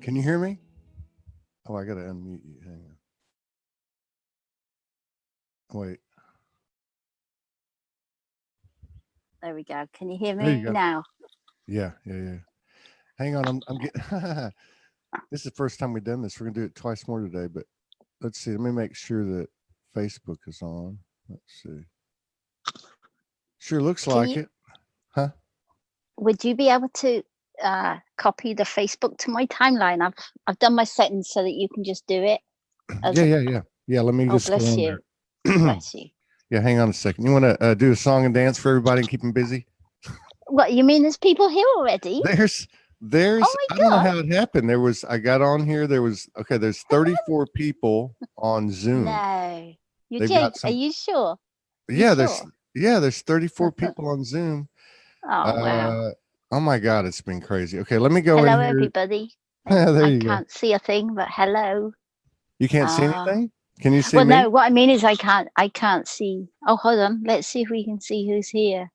Can you hear me? Oh, I gotta unmute you. Hang on. Wait. There we go. Can you hear There me you go. now? Yeah. Hang on, I'm getting. This is the first time we've done this. We're gonna do it twice more today, but let's see. Let me make sure that Facebook is on. Let's see. Sure looks like it, huh? Would you be able to copy the Facebook to my timeline? I've done my settings so that you can just do it. Yeah. Let me just go bless on you. there. Bless you. Yeah, hang on a second. You want to do a song and dance for everybody and keep them busy? What, you mean there's people here already? There's Oh my I don't know God. how it happened. I got on here. There's 34 people on Zoom. No. They've got Are you sure? There's 34 people on Zoom. Oh, wow. Oh my God, it's been crazy. Okay, let me go Hello, in here. everybody. There you I can't see a thing, but hello. You can't see anything? Can you see me? No, what I mean is I can't see. Oh, hold on. Let's see if we can see who's here.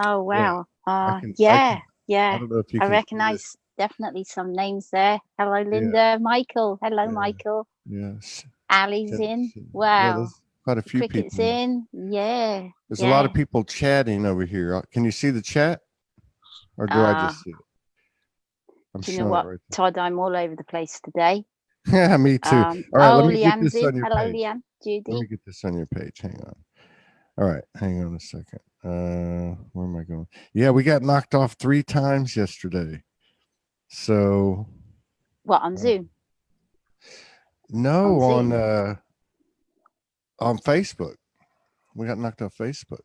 Oh, wow. I don't know if you I can recognize definitely some names there. Hello, Linda. Yeah. Michael. Hello, Yeah. Michael. Yes. Ali's in. Yeah, Wow. there's quite a few Cricket's people. in. Yeah. There's a lot of people chatting over here. Can you see the chat? Or do I just see it? Do you know what, Todd? I'm all over the place today. Yeah, me too. All right, let me get Leanne's this on your Hello, page. Leanne. Judy. Let me get this on your page. Hang on. All right, hang on a second. Where am I going? Yeah, we got knocked off 3 times yesterday. So what, on Zoom? No, on Facebook. We got knocked off Facebook.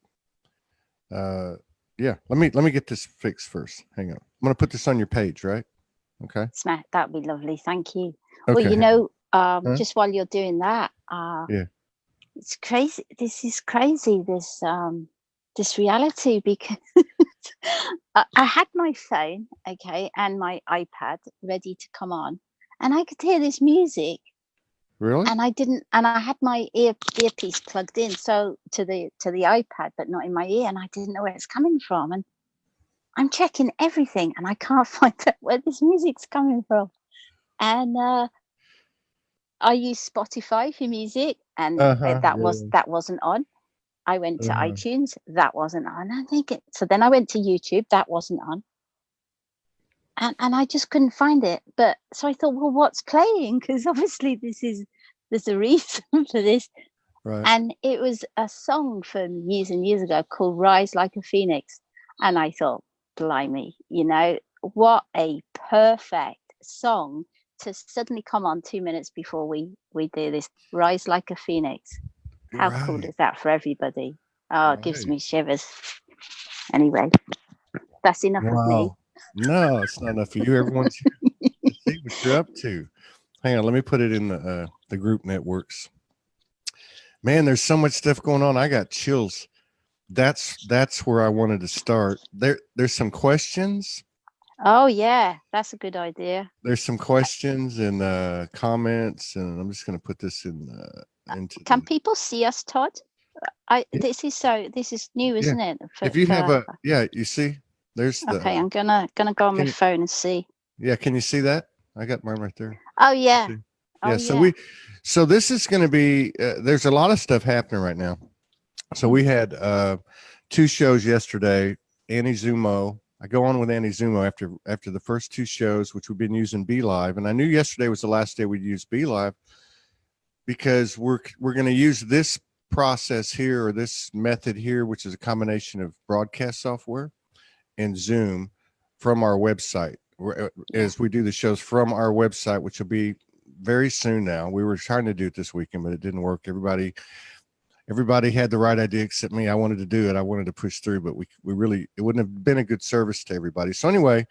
Yeah, let me get this fixed first. Hang on. I'm gonna put this on your page, right? Okay. Smack, that'd be lovely. Thank you. Okay. Well, just while you're doing that, it's crazy. This is crazy. This reality, because I had my phone, okay, and my iPad ready to come on, and I could hear this music. Really? And I had my earpiece plugged in, so to the iPad, but not in my ear, and I didn't know where it's coming from. And I'm checking everything, and I can't find out where this music's coming from. And I use Spotify for music, and that wasn't on. I went to iTunes, that wasn't on. So then I went to YouTube, that wasn't on. And I just couldn't find it. But so I thought, well, what's playing? Because obviously there's a reason for this. Right. And it was a song from years and years ago called Rise Like a Phoenix. And I thought, blimey, what a perfect song to suddenly come on 2 minutes before we do this. Rise Like a Phoenix. How cool is that for everybody? Oh, it gives me shivers. Anyway, that's enough of me. No, it's not enough for you. Everyone's here to see what you're up to. Hang on, let me put it in the group networks. Man, there's so much stuff going on. I got chills. That's where I wanted to start. There's some questions. Oh yeah, that's a good idea. There's some questions and comments, and I'm just going to put this in. Can people see us, Todd? This is new, isn't it? If you have you see, there's the. Okay, I'm gonna go on my phone and see. Yeah, can you see that? I got mine right there. Oh yeah. So this is going to be. There's a lot of stuff happening right now. So we had 2 shows yesterday. Annie Zumo. I go on with Annie Zumo after the first 2 shows, which we've been using Be Live, and I knew yesterday was the last day we'd use Be Live because we're going to use this process here, or this method here, which is a combination of broadcast software and Zoom from our website, as we do the shows from our website, which will be very soon now. We were trying to do it this weekend, but it didn't work. Everybody had the right idea except me. I wanted to do it. I wanted to push through, but we really, it wouldn't have been a good service to everybody. So anyway,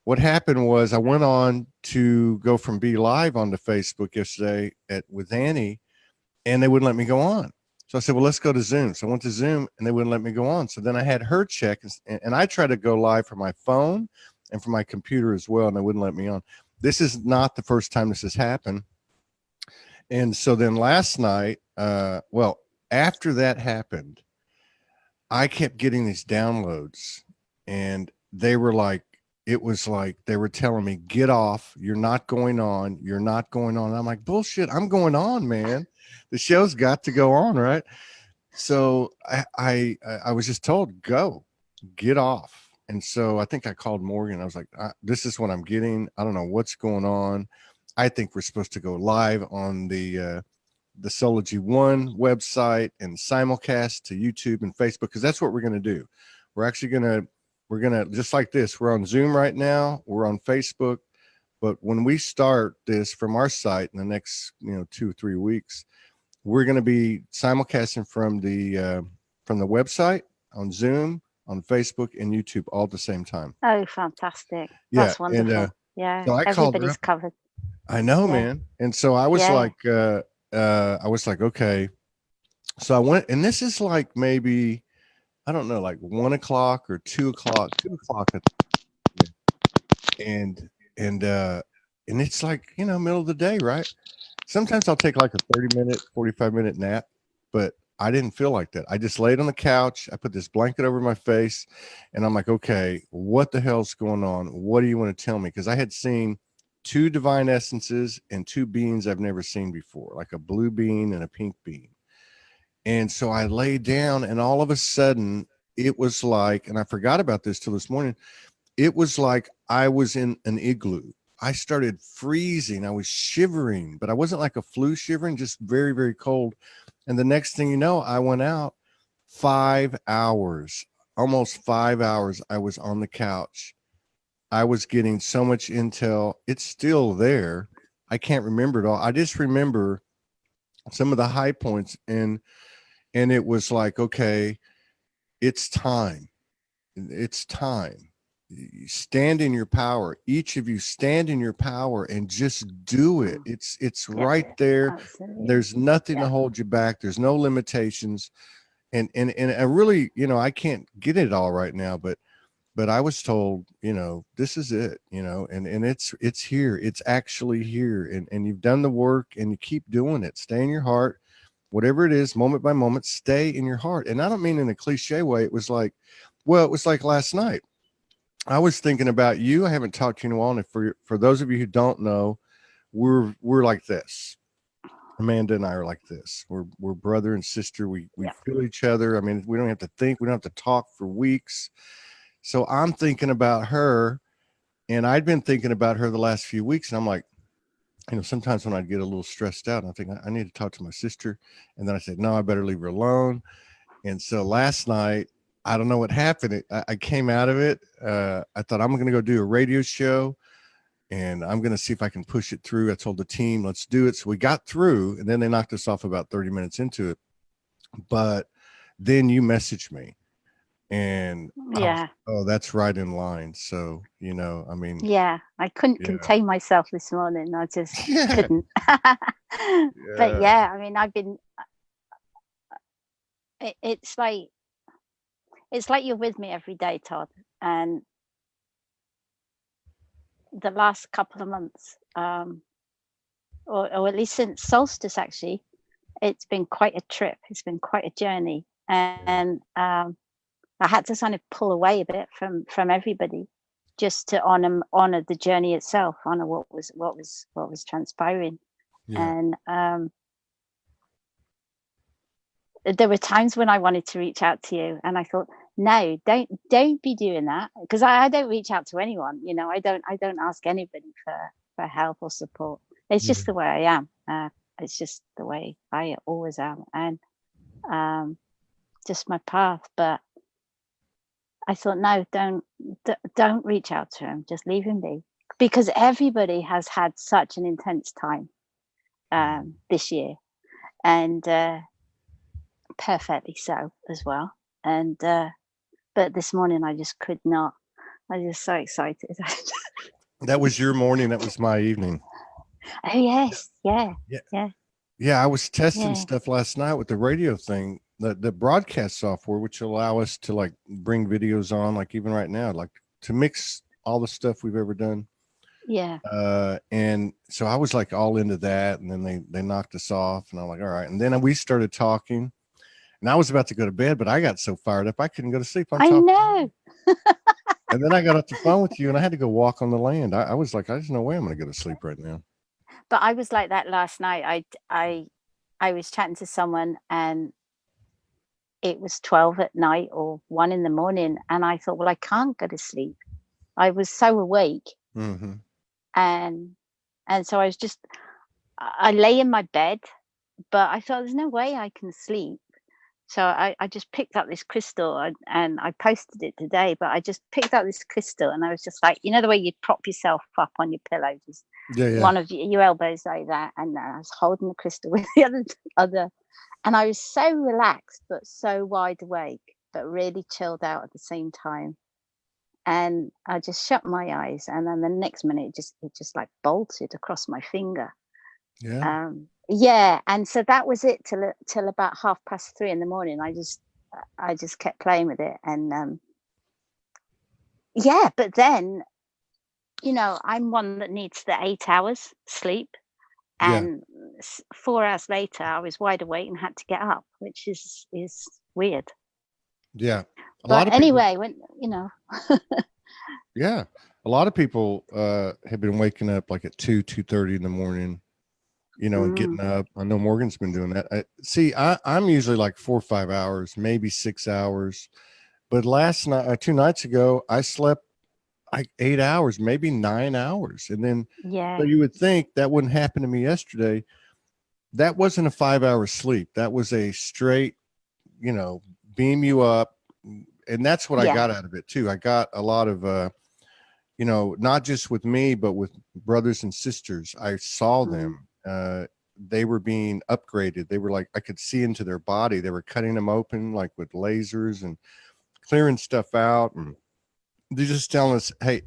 what happened was I went on to go from Be Live onto Facebook yesterday with Annie, and they wouldn't let me go on. So I said, well, let's go to Zoom. So I went to Zoom, and they wouldn't let me go on. So then I had her check, and I tried to go live from my phone and from my computer as well, and they wouldn't let me on. This is not the first time this has happened. And so then last night, after that happened, I kept getting these downloads, and they were like it was like they were telling me, get off, you're not going on, you're not going on. I'm like, bullshit, I'm going on, man. The show's got to go on, right? So I was just told, go, get off. And so I think I called Morgan. I was like, this is what I'm getting. I don't know what's going on. I think we're supposed to go live on the Soulogy.One website and simulcast to YouTube and Facebook, because that's what we're going to do. We're actually we're going to, just like this, we're on Zoom right now, we're on Facebook, but when we start this from our site in the next 2 or 3 weeks, we're going to be simulcasting from the website on Zoom, on Facebook, and YouTube all at the same time. Oh, fantastic. Yeah. That's wonderful. And yeah. so I called her Everybody's up. covered. I know, man. And so I was I was like, okay. So I went, and this is like maybe, I don't know, like 1 o'clock or 2 o'clock, and it's like, middle of the day, right? Sometimes I'll take like a 30-minute, 45-minute nap, but I didn't feel like that. I just laid on the couch. I put this blanket over my face, and I'm like, okay, what the hell's going on? What do you want to tell me? Because I had seen 2 divine essences and 2 beings I've never seen before, like a blue being and a pink being. And so I lay down, and all of a sudden it was like, and I forgot about this till this morning, it was like I was in an igloo. I started freezing. I was shivering, but I wasn't like a flu shivering, just very, very cold. And the next thing you know, I went out 5 hours, almost 5 hours. I was on the couch. I was getting so much intel. It's still there. I can't remember it all. I just remember some of the high points, and it was like, okay, it's time. It's time. Stand in your power. Each of you stand in your power and just do it. It's right there. Absolutely. There's nothing to hold you back. There's no limitations. And I really, I can't get it all right now, but I was told, this is it, and it's here. It's actually here. And you've done the work, and you keep doing it. Stay in your heart, whatever it is, moment by moment, stay in your heart. And I don't mean in a cliche way. It was like last night. I was thinking about you. I haven't talked to you in a while. And for those of you who don't know, we're like this. Amanda and I are like this. We're brother and sister. We feel each other. I mean, we don't have to think. We don't have to talk for weeks. So I'm thinking about her, and I'd been thinking about her the last few weeks. And I'm like, sometimes when I'd get a little stressed out, I think I need to talk to my sister. And then I said, no, I better leave her alone. And so last night, I don't know what happened. I came out of it. I thought, I'm going to go do a radio show, and I'm going to see if I can push it through. I told the team, let's do it. So we got through, and then they knocked us off about 30 minutes into it. But then you messaged me, and oh, that's right in line. So, I mean, I couldn't contain myself this morning. I just couldn't. But I mean, I've been, it's like you're with me every day, Todd. And the last couple of months, or at least since solstice, actually, it's been quite a trip. It's been quite a journey. And I had to kind of pull away a bit from everybody, just to honor the journey itself, honor what was transpiring. And there were times when I wanted to reach out to you, and I thought, no, don't be doing that, because I don't reach out to anyone. I don't ask anybody for help or support. It's just the way I am. It's just the way I always am, and just my path. But I thought, no, don't reach out to him. Just leave him be, because everybody has had such an intense time this year, and perfectly so as well. And but this morning I just could not. I was just so excited. That was your morning. That was my evening. Oh yes, yeah. I was testing stuff last night with the radio thing, the broadcast software, which allow us to like bring videos on, like even right now, like to mix all the stuff we've ever done. And so I was like all into that, and then they knocked us off, and I'm like, all right. And then we started talking, and I was about to go to bed, but I got so fired up I couldn't go to sleep. I know. And then I got off the phone with you and I had to go walk on the land. I was like, there's no way I'm going to go to sleep right now. But I was like that last night. I was chatting to someone and it was 12 at night or 1 in the morning. And I thought, well, I can't go to sleep. I was so awake. Mm-hmm. And so I lay in my bed, but I thought there's no way I can sleep. So I just picked up this crystal and I posted it today, but I just picked up this crystal and I was just like, you know, the way you prop yourself up on your pillow, just one of your elbows like that. And I was holding the crystal with the other, and I was so relaxed, but so wide awake, but really chilled out at the same time. And I just shut my eyes. And then the next minute, it just like bolted across my finger. Yeah. Yeah, and so that was it till about 3:30 in the morning. I just kept playing with it, and yeah. But then, you know, I'm one that needs the 8 hours sleep, Yeah. and 4 hours later, I was wide awake and had to get up, which is weird. Yeah. A lot But of people. anyway, when you know, Yeah. A lot of people have been waking up like at 2:30 in the morning, you know, and getting up. I know Morgan's been doing that. I'm usually like 4 or 5 hours, maybe 6 hours. But last night, 2 nights ago, I slept like 8 hours, maybe 9 hours. And then, yeah, so you would think that wouldn't happen to me yesterday. That wasn't a 5 hour sleep. That was a straight, you know, beam you up. And that's what I yeah, got out of it too. I got a lot of, you know, not just with me, but with brothers and sisters. I saw them. They were being upgraded. They were like, I could see into their body. They were cutting them open like with lasers and clearing stuff out. And they're just telling us, hey,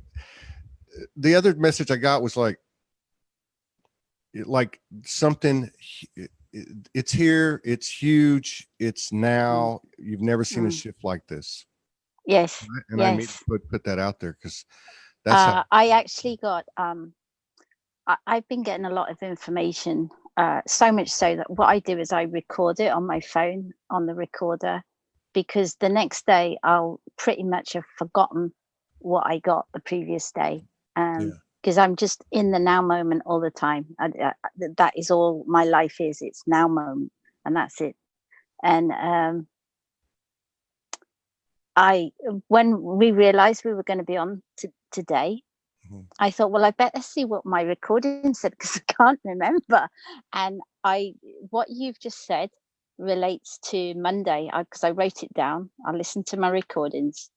the other message I got was like something, it's here, it's huge, it's now. You've never seen a shift like this. yes, And I made yes. put that out there because that's how. I actually got I've been getting a lot of information, so much so that what I do is I record it on my phone on the recorder, because the next day I'll pretty much have forgotten what I got the previous day, because I'm just in the now moment all the time. That is all my life is. It's now moment, and that's it. And when we realized we were going to be on today, I thought, well, I better see what my recording said, because I can't remember. And what you've just said relates to Monday, because I wrote it down. I listened to my recordings,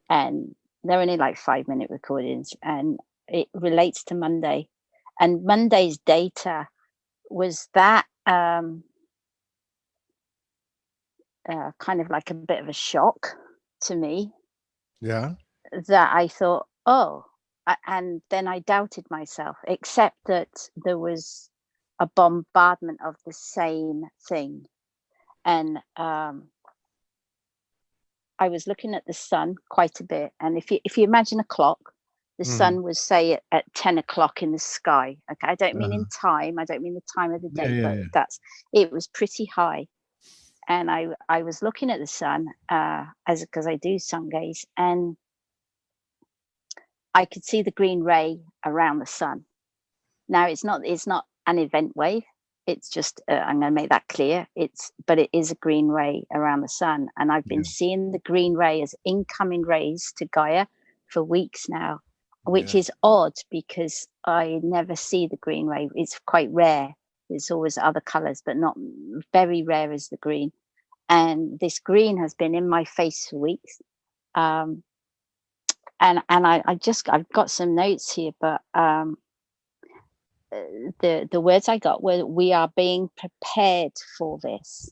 and they're only like 5-minute recordings, and it relates to Monday. And Monday's data was that kind of like a bit of a shock to me. Yeah. That I thought, oh, and then I doubted myself, except that there was a bombardment of the same thing. And I was looking at the sun quite a bit. And if you imagine a clock, the sun was, say, at 10 o'clock in the sky. Okay, I don't mean in time. I don't mean the time of the day, but it was pretty high. And I was looking at the sun, because I do sun gaze, and I could see the green ray around the sun. Now it's not an event wave. It's just I'm going to make that clear. But it is a green ray around the sun, and I've been seeing the green ray as incoming rays to Gaia for weeks now, which is odd because I never see the green ray. It's quite rare. There's always other colors, but not very rare as the green. And this green has been in my face for weeks. And I've got some notes here, but the words I got were, we are being prepared for this.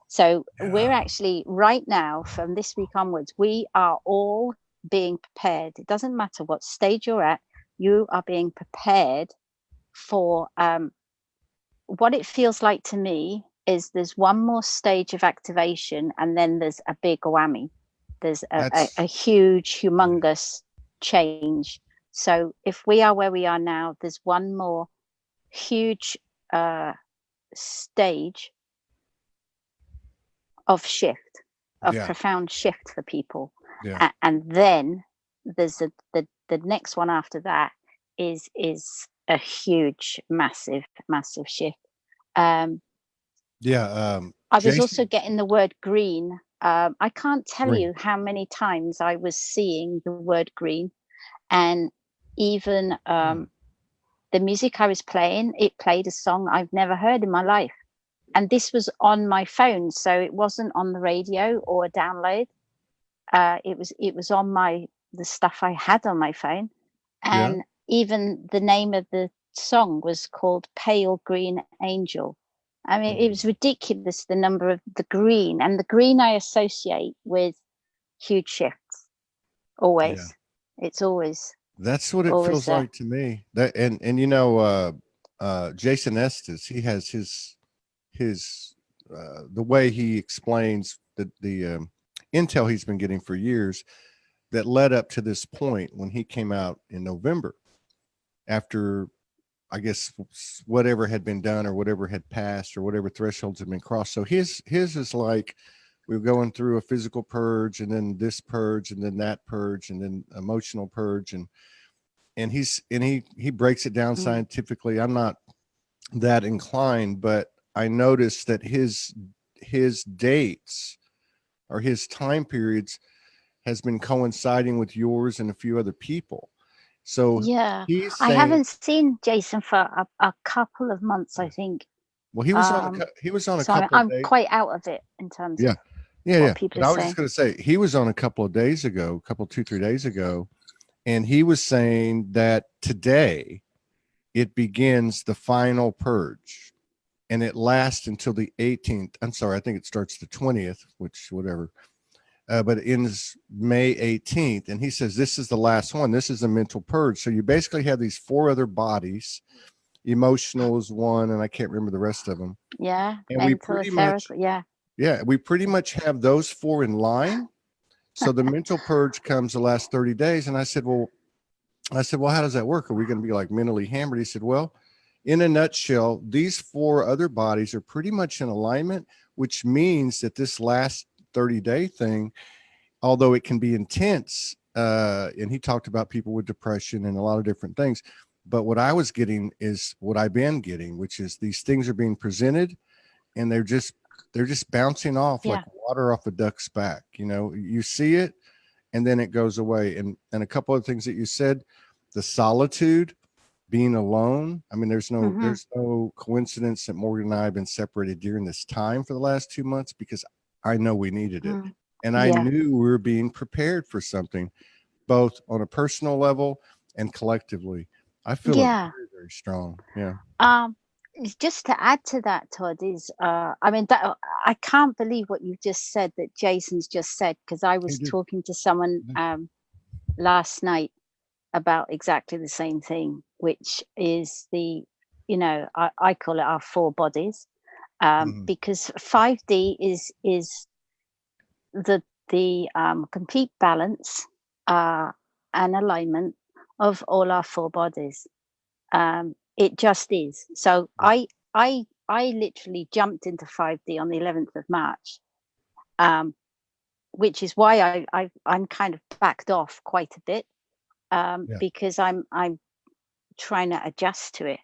So we're actually, right now, from this week onwards, we are all being prepared. It doesn't matter what stage you're at, you are being prepared for what it feels like to me is there's one more stage of activation, and then there's a big whammy. There's a huge, humongous change. So if we are where we are now, there's one more huge stage of shift, of profound shift for people. And then there's the next one after that is a huge, massive shift. I was also Jason getting the word green. I can't tell Green. you how many times I was seeing the word green, and even the music I was playing, it played a song I've never heard in my life. And this was on my phone, so it wasn't on the radio or a download. It was on the stuff I had on my phone. Yeah. And even the name of the song was called Pale Green Angel. I mean, it was ridiculous, the number of the green, and the green I associate with huge shifts. Always. It's always. That's what it Always feels there. like to me. That and Jason Estes, he has his the way he explains the intel he's been getting for years that led up to this point when he came out in November after, I guess, whatever had been done or whatever had passed or whatever thresholds had been crossed. So his is like we're going through a physical purge and then this purge and then that purge and then emotional purge, and he breaks it down scientifically. I'm not that inclined, but I noticed that his dates or his time periods has been coinciding with yours and a few other people. So yeah, he's I saying, haven't seen Jason for a couple of months, I think. well, he was on a So couple of I'm days. quite out of it in terms Yeah. of Yeah. what Yeah. people But are I was just saying. going to say, he was on a couple of days ago, 2-3 days ago. And he was saying that today it begins the final purge and it lasts until the 18th. I'm sorry. I think it starts the 20th, which whatever. But it ends May 18th. And he says, this is the last one. This is a mental purge. So you basically have these 4 other bodies. Emotional is one, and I can't remember the rest of them. Yeah. And we Mental, pretty much, etherical. Yeah. we pretty much have those 4 in line. So the mental purge comes the last 30 days. And I said, well, how does that work? Are we going to be like mentally hammered? He said, well, in a nutshell, these 4 other bodies are pretty much in alignment, which means that this last 30-day thing, although it can be intense, and he talked about people with depression and a lot of different things, but what I was getting is what I've been getting, which is these things are being presented and they're just bouncing off like water off a duck's back. You know, you see it and then it goes away. And a couple of things that you said, the solitude, being alone. I mean, there's no coincidence that Morgan and I have been separated during this time for the last 2 months, because I know we needed it. And I knew we were being prepared for something, both on a personal level and collectively. I feel it very, very strong. Yeah. Just to add to that, Todd, is I mean, that I can't believe what you just said, that Jason's just said, because I was talking to someone last night about exactly the same thing, which is I call it our 4 bodies, because 5D is the complete balance and alignment of all our 4 bodies. It just is. So I literally jumped into 5D on the 11th of March, which is why I'm kind of backed off quite a bit, because I'm trying to adjust to it.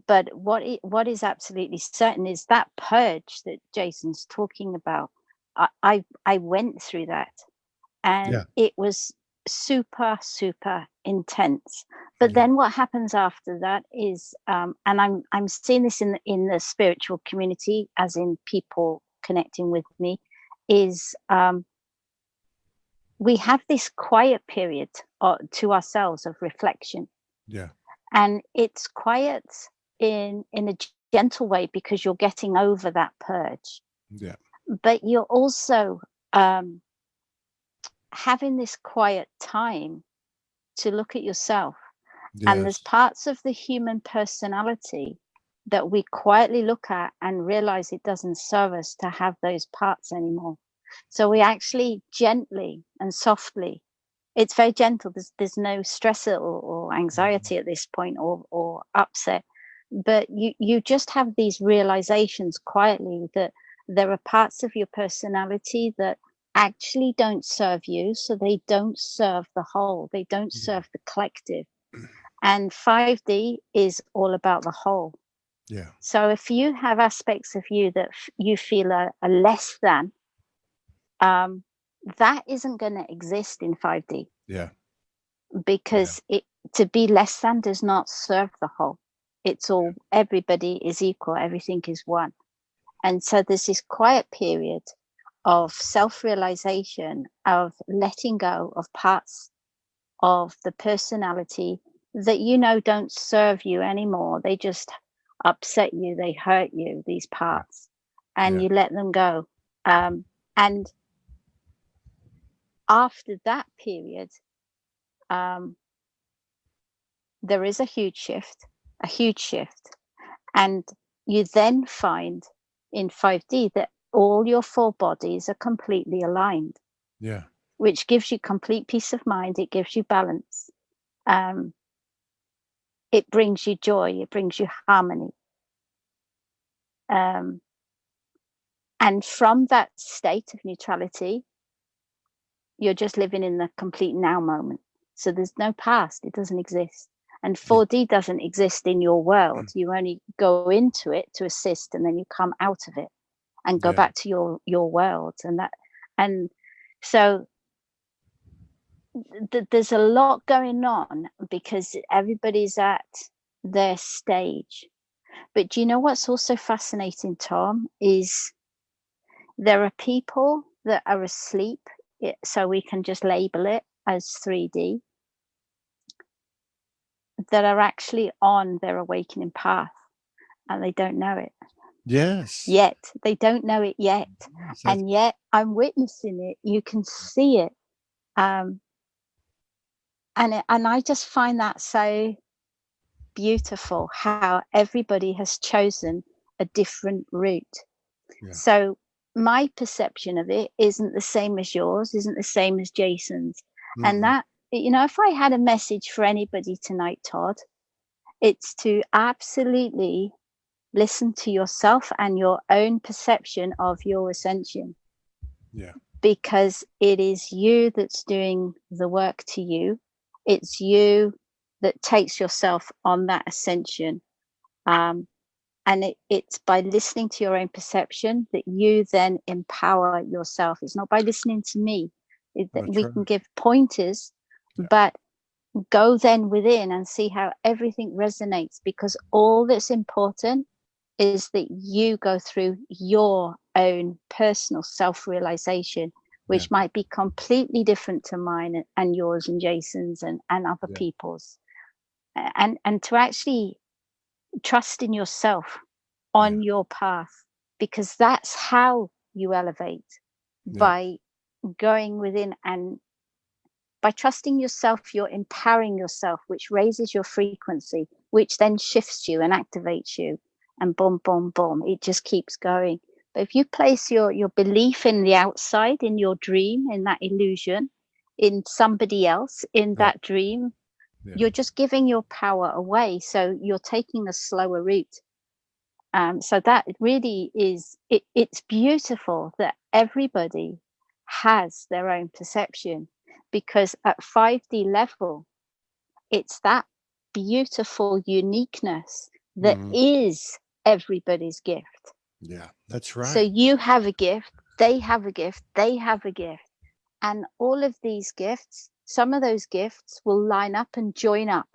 But what is absolutely certain is that purge that Jason's talking about. I went through that, and it was super intense. But then what happens after that is, and I'm seeing this in the spiritual community, as in people connecting with me, is we have this quiet period to ourselves of reflection. And it's quiet in a gentle way, because you're getting over that purge. But you're also having this quiet time to look at yourself. And there's parts of the human personality that we quietly look at and realize it doesn't serve us to have those parts anymore. So we actually gently and softly, it's very gentle. There's no stress or anxiety at this point, or upset. But you just have these realizations quietly that there are parts of your personality that actually don't serve you, so they don't serve the whole, they don't serve the collective. And 5D is all about the whole. Yeah. So if you have aspects of you that you feel are less than, that isn't going to exist in 5D. Yeah. Because to be less than does not serve the whole. It's all, everybody is equal, everything is one. And so there's this quiet period of self-realization, of letting go of parts of the personality that don't serve you anymore. They just upset you, they hurt you, these parts, and you let them go. And after that period, there is a huge shift. And you then find in 5D that all your 4 bodies are completely aligned. Yeah. Which gives you complete peace of mind. It gives you balance. It brings you joy. It brings you harmony. And from that state of neutrality, you're just living in the complete now moment. So there's no past. It doesn't exist. And 4D doesn't exist in your world. You only go into it to assist, and then you come out of it and go back to your world. And so there's a lot going on because everybody's at their stage. But do you know what's also fascinating, Tom, is there are people that are asleep, so we can just label it as 3D, that are actually on their awakening path, and they don't know it. Yes. Yet. They don't know it yet. Yes, and yet I'm witnessing it. You can see it. And I just find that so beautiful, how everybody has chosen a different route. Yeah. So my perception of it isn't the same as yours, isn't the same as Jason's. Mm-hmm. And that, if I had a message for anybody tonight, Todd, it's to absolutely listen to yourself and your own perception of your ascension. Yeah. Because it is you that's doing the work to you. It's you that takes yourself on that ascension. And it's by listening to your own perception that you then empower yourself. It's not by listening to me. We can give pointers, but go then within and see how everything resonates, because all that's important is that you go through your own personal self-realization, which might be completely different to mine and yours and Jason's and other people's. And to actually trust in yourself on your path, because that's how you elevate, by going within, and by trusting yourself, you're empowering yourself, which raises your frequency, which then shifts you and activates you, and boom, boom, boom, it just keeps going. But if you place your belief in the outside, in your dream, in that illusion, in somebody else, in that dream, you're just giving your power away. So you're taking a slower route. So that really is, it's beautiful that everybody has their own perception, because at 5D level, it's that beautiful uniqueness that is everybody's gift. Yeah, that's right. So you have a gift, they have a gift, they have a gift. And all of these gifts, some of those gifts will line up and join up,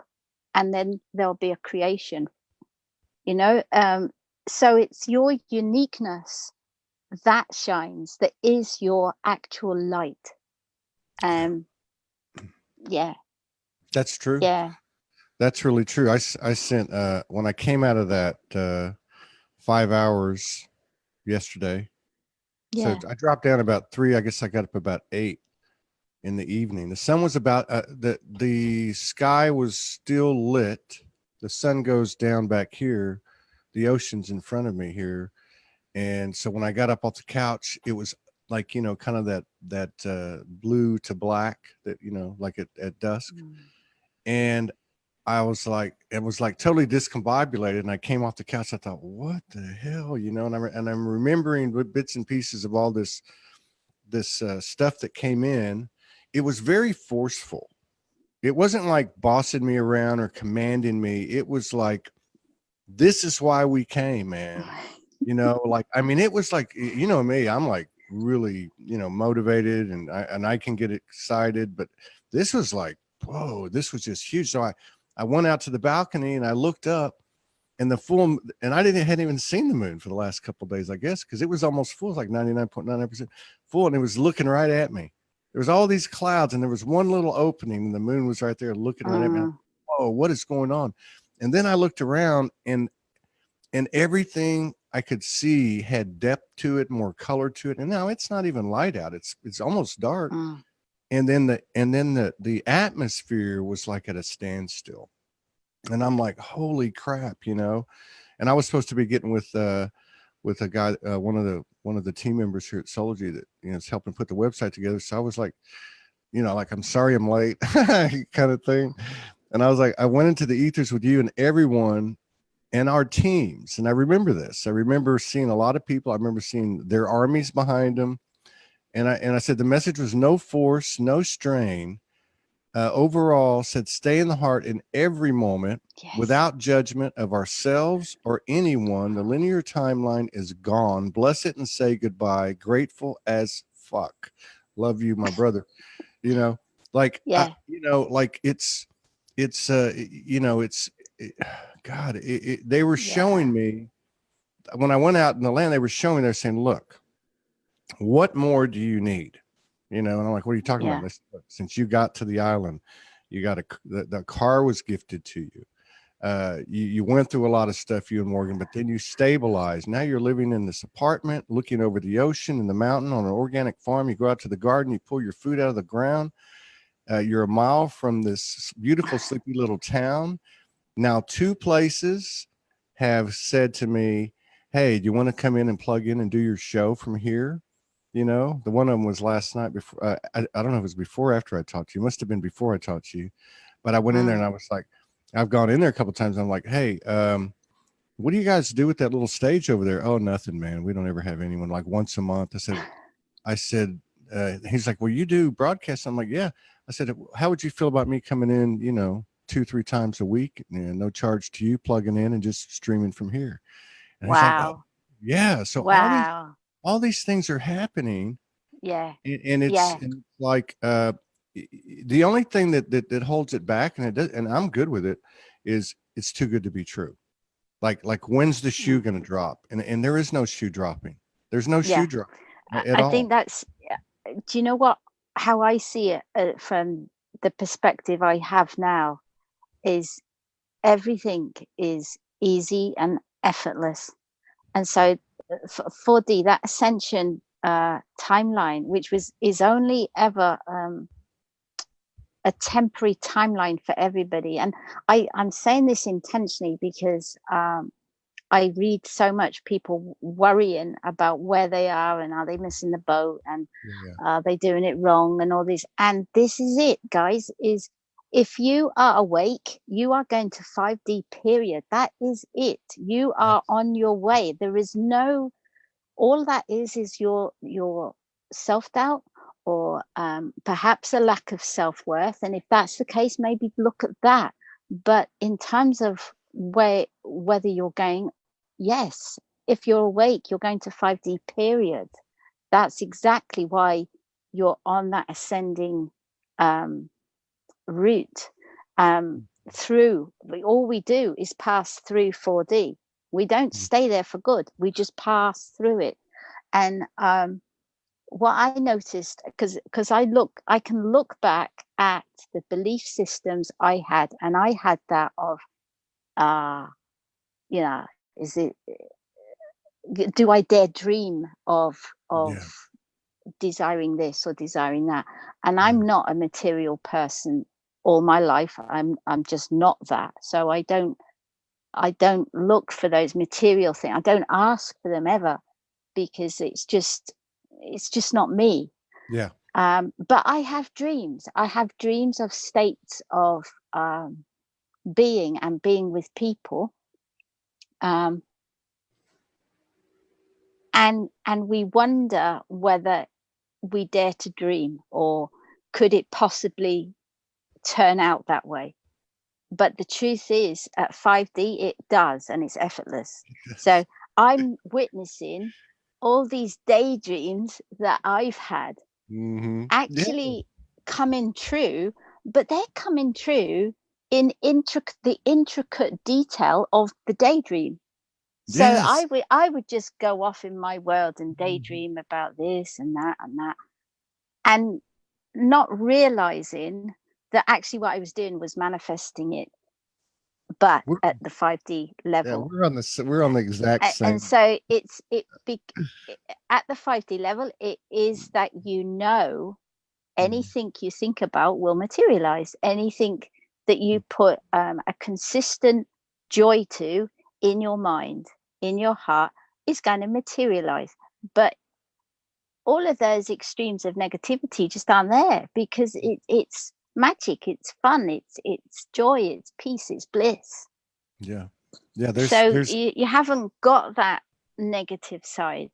and then there'll be a creation, so it's your uniqueness that shines, that is your actual light. Yeah. That's true. Yeah. That's really true. I sent, when I came out of that 5 hours yesterday, so I dropped down about 3, I guess I got up about 8 in the evening. The sun was about, the sky was still lit. The sun goes down back here. The ocean's in front of me here. And so when I got up off the couch, it was like, kind of that blue to black, that, like at dusk. And I was like, it was like totally discombobulated. And I came off the couch. I thought, what the hell, and I'm remembering bits and pieces of all this stuff that came in, it was very forceful. It wasn't like bossing me around or commanding me. It was like, this is why we came, man. You know, like, I mean, it was like, you know me, I'm like really, you know, motivated and I can get excited, but this was like, whoa, this was just huge. So I went out to the balcony and I looked up, and the full, and hadn't even seen the moon for the last couple of days, I guess, because it was almost full, like 99.99% full, and it was looking right at me. There was all these clouds, and there was one little opening, and the moon was right there looking right at me. Whoa, what is going on? And then I looked around, and everything I could see had depth to it, more color to it. And now it's not even light out; it's almost dark. And then the atmosphere was like at a standstill. And I'm like, holy crap, you know. And I was supposed to be getting with a guy, one of the team members here at Soulogy that, you know, is helping put the website together. So I was like, you know, like, I'm sorry I'm late kind of thing. And I was like, I went into the ethers with you and everyone and our teams. And I remember this. I remember seeing a lot of people. I remember seeing their armies behind them. And I said the message was no force, no strain. Overall, said stay in the heart in every moment, without judgment of ourselves or anyone. The linear timeline is gone. Bless it and say goodbye. Grateful as fuck. Love you, my brother. You know, like, you know, like it's you know, God, they were showing me when I went out in the land, they were showing, they're saying, look, what more do you need? You know, and I'm like, what are you talking about? This, since you got to the island, you got the car was gifted to you. You went through a lot of stuff, you and Morgan, but then you stabilized. Now you're living in this apartment, looking over the ocean and the mountain on an organic farm. You go out to the garden, you pull your food out of the ground. You're a mile from this beautiful, sleepy little town. Now, 2 places have said to me, hey, do you want to come in and plug in and do your show from here? You know, the one of them was last night before. I don't know if it was before or after I talked to you. It must have been before I talked to you. But I went in there and I was like, I've gone in there a couple of times. I'm like, hey, what do you guys do with that little stage over there? Oh, nothing, man. We don't ever have anyone, like once a month. I said, he's like, well, you do broadcasts. I'm like, yeah. I said, how would you feel about me coming in, you know, 2-3 times a week, and no charge to you, plugging in and just streaming from here? And he's like, oh, yeah. So all these things are happening. Yeah. And it's like, the only thing that holds it back, and it does, and I'm good with it, is it's too good to be true. Like when's the shoe going to drop? And there is no shoe dropping. There's no shoe drop at all. I think that's, do you know what, how I see it from the perspective I have now is everything is easy and effortless. And so 4D, that Ascension timeline, which is only ever a temporary timeline for everybody. And I'm saying this intentionally because I read so much people worrying about where they are and are they missing the boat and are they doing it wrong and all this. And this is it, guys, is if you are awake, you are going to 5D period. That is it. You are on your way. There is no, all that is your self-doubt or perhaps a lack of self-worth. And if that's the case, maybe look at that. But in terms of whether you're going, yes, if you're awake, you're going to 5D period. That's exactly why you're on that ascending route. Through, all we do is pass through 4D. We don't stay there for good. We just pass through it. And what I noticed, because I can look back at the belief systems I had, and I had that of, you know, is it, do I dare dream of desiring this or desiring that? And I'm not a material person all my life. I'm just not that. So I don't look for those material things. I don't ask for them ever, because it's just not me. But I have dreams. I have dreams of states of being and being with people. And we wonder whether we dare to dream, or could it possibly turn out that way? But the truth is, at 5D, it does, and it's effortless. So I'm witnessing all these daydreams that I've had actually coming true, but they're coming true in the intricate detail of the daydream. So I would just go off in my world and daydream about this and that, and not realizing that actually what I was doing was manifesting it, but at the 5D level. Yeah, we're on the exact same. And so at the 5D level, it is that, anything you think about will materialize. Anything that you put a consistent joy to in your mind, in your heart, is going to materialize. But all of those extremes of negativity just aren't there, because it's magic, it's fun, it's joy, it's peace, it's bliss. Yeah. You haven't got that negative side.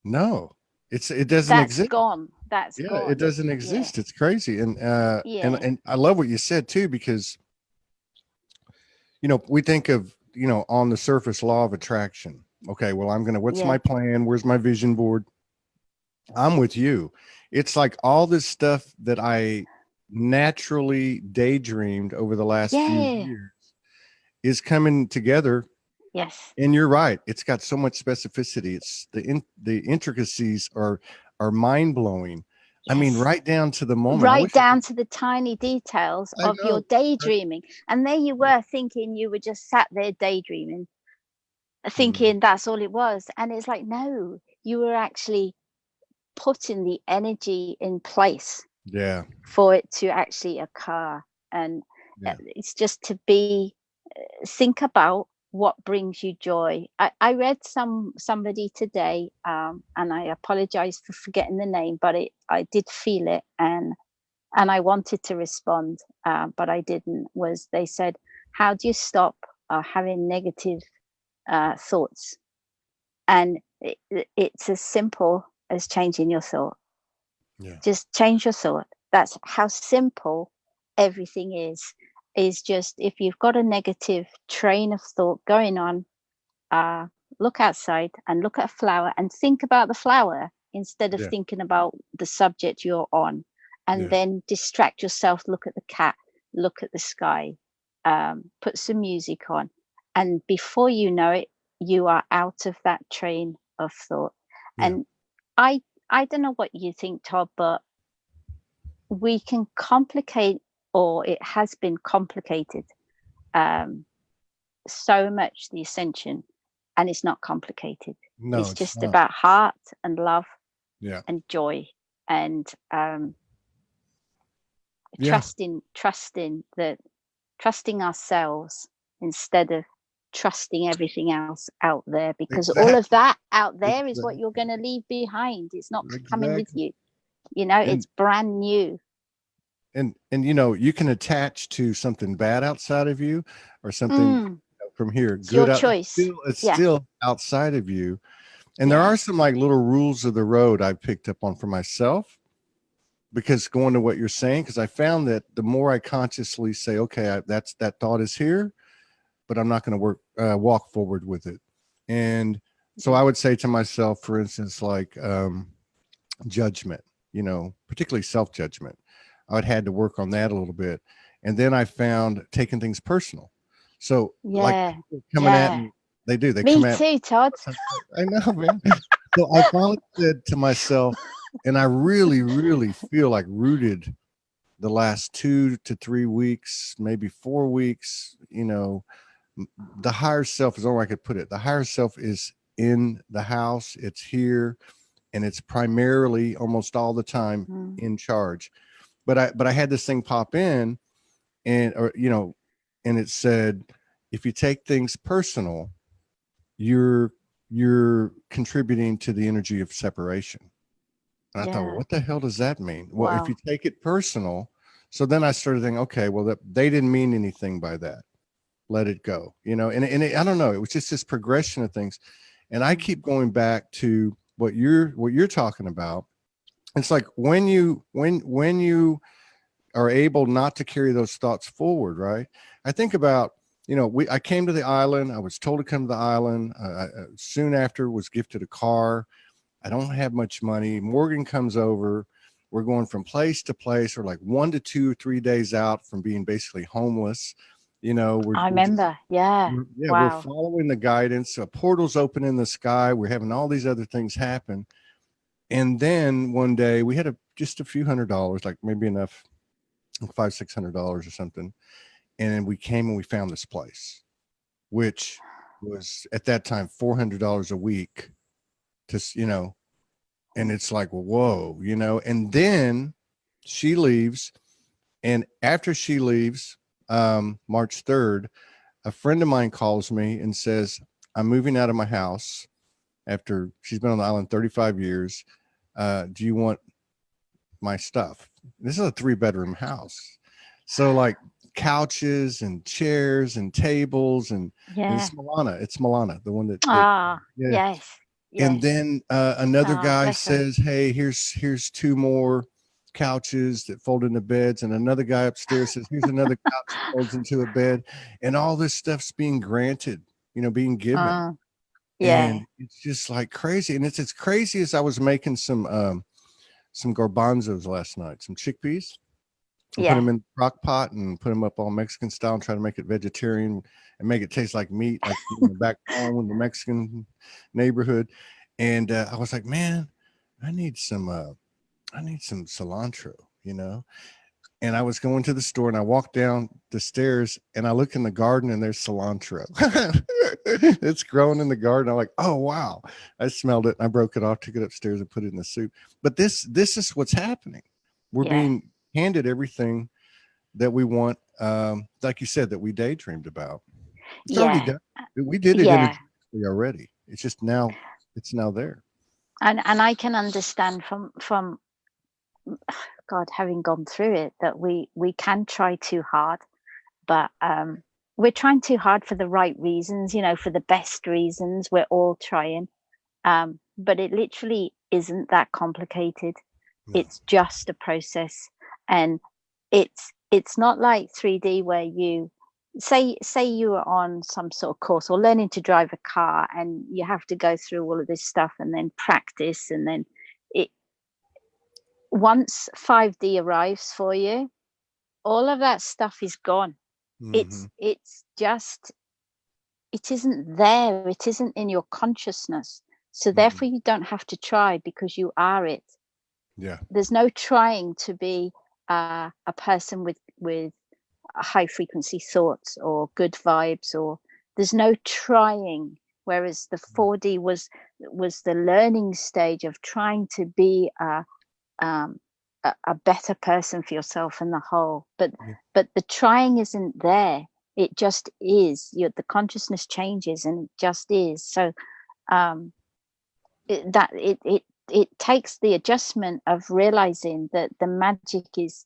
No, it doesn't exist. That's gone. It doesn't exist. It's crazy. And I love what you said too, because we think of, on the surface, law of attraction. Okay, well, what's my plan? Where's my vision board? I'm with you. It's like all this stuff that I naturally daydreamed over the last few years is coming together. Yes. And you're right. It's got so much specificity. It's the intricacies are mind blowing. Yes. I mean, right down to the moment. Right down to the tiny details of your daydreaming. And there you were thinking you were just sat there daydreaming, thinking that's all it was. And it's like, no, you were actually putting the energy in place for it to actually occur. And it's just to think about what brings you joy. I read somebody today, and I apologize for forgetting the name, but I did feel it, and I wanted to respond, but I didn't. They said, how do you stop having negative thoughts? And it's as simple as changing your thought. Just change your thought. That's how simple everything is just, if you've got a negative train of thought going on, look outside and look at a flower and think about the flower instead of thinking about the subject you're on, and then distract yourself. Look at the cat, look at the sky, put some music on, and before you know it, you are out of that train of thought. And I don't know what you think, Todd, but we can complicate, or it has been complicated so much, the Ascension, and it's not complicated. No, it's just not. About heart and love and joy, and trusting ourselves instead of trusting everything else out there, because all of that out there is what you're going to leave behind. It's not coming with you. It's brand new. And you can attach to something bad outside of you, or something from here. It's good. Your choice. It's still outside of you. And there are some like little rules of the road I've picked up on for myself, because going to what you're saying, because I found that the more I consciously say, okay, that thought is here, but I'm not going to walk forward with it. And so I would say to myself, for instance, like judgment, particularly self-judgment. I had to work on that a little bit. And then I found taking things personal. So like coming at me, they do. They come at me too, Todd. I know, man. So I finally said to myself, and I really, really feel like rooted the last 2 to 3 weeks, maybe 4 weeks, the higher self is all I could put it. The higher self is in the house. It's here, and it's primarily almost all the time in charge. But I had this thing pop in, and it said, if you take things personal, you're contributing to the energy of separation. And I thought, well, what the hell does that mean? Well, if you take it personal, so then I started thinking, okay, well, they didn't mean anything by that. Let it go, and I don't know. It was just this progression of things, and I keep going back to what you're talking about, It's like when you are able not to carry those thoughts forward, right? I think about, I came to the island. I was told to come to the island. Soon after was gifted a car. I don't have much money. Morgan comes over. We're going from place to place. We're like 1 to 2 or 3 days out from being basically homeless. I We're just, remember. Yeah. we're Wow. following the guidance. Portals open in the sky. We're having all these other things happen. And then one day we had just a few $100, like maybe enough, $500-600 or something. And then we came and we found this place, which was at that time $400 a week to, and it's like, whoa, and then she leaves. And after she leaves, March 3rd, a friend of mine calls me and says, I'm moving out of my house after she's been on the island 35 years. Do you want my stuff? This is a 3-bedroom house. So like couches and chairs and tables and Yeah. it's Milana, the one that Ah, yeah. yes. And then another guy Bless her. says, hey, here's 2 more couches that fold into beds. And another guy upstairs says, here's another couch that folds into a bed. And all this stuff's being granted, being given. Yeah. And it's just like crazy. And it's as crazy as I was making some garbanzos last night, some chickpeas. And put Yeah. them in the crock pot and put them up all Mexican style and try to make it vegetarian and make it taste like meat, like back home in the Mexican neighborhood. And I was like, man, I need some cilantro, And I was going to the store and I walked down the stairs and I look in the garden and there's cilantro. It's growing in the garden. I'm like, oh wow. I smelled it and I broke it off, took it upstairs and put it in the soup. But this is what's happening. We're being handed everything that we want, like you said, that we daydreamed about. It's already done. We did it energetically already. It's just now, it's now there. And I can understand from God, having gone through it, that we can try too hard, but we're trying too hard for the right reasons, for the best reasons. We're all trying, but it literally isn't that complicated. No. It's just a process, and it's not like 3D where you say you are on some sort of course or learning to drive a car and you have to go through all of this stuff and then practice, and then it once 5D arrives for you, all of that stuff is gone. Mm-hmm. It's just, it isn't there, it isn't in your consciousness, so therefore you don't have to try because you are it. There's no trying to be a person with high frequency thoughts or good vibes, or there's no trying, whereas the 4D was the learning stage of trying to be a better person for yourself and the whole, but the trying isn't there. It just is. The consciousness changes and it just is. So it takes the adjustment of realizing that the magic is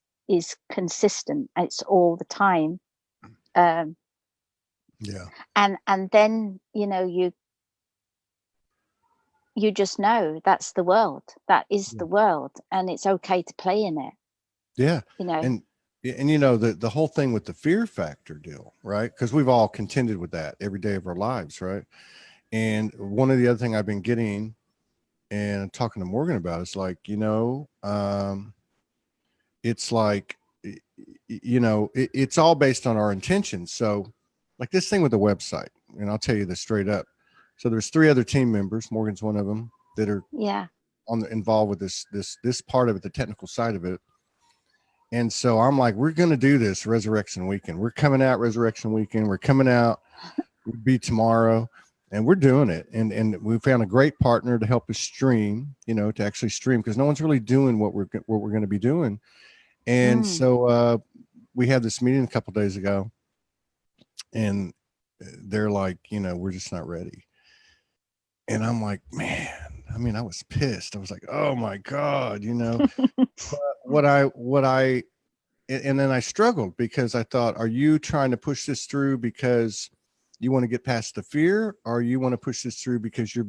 consistent. It's all the time. And then you just know that's the world. That is the world, and it's okay to play in it. And the whole thing with the fear factor deal, right? Because we've all contended with that every day of our lives, right? And one of the other thing I've been getting and talking to Morgan about is like, it's like, it's all based on our intentions. So like this thing with the website, and I'll tell you this straight up. So there's 3 other team members, Morgan's one of them, that are involved with this part of it, the technical side of it. And so I'm like, we're going to do this Resurrection Weekend. We're coming out Resurrection Weekend. We're coming out. We'll be tomorrow. And we're doing it. And we found a great partner to help us stream, to actually stream, because no one's really doing what we're going to be doing. And so we had this meeting a couple of days ago, and they're like, we're just not ready. And I'm like, man, I was pissed. I was like, oh my God, but and then I struggled because I thought, are you trying to push this through because you want to get past the fear, or you want to push this through because you're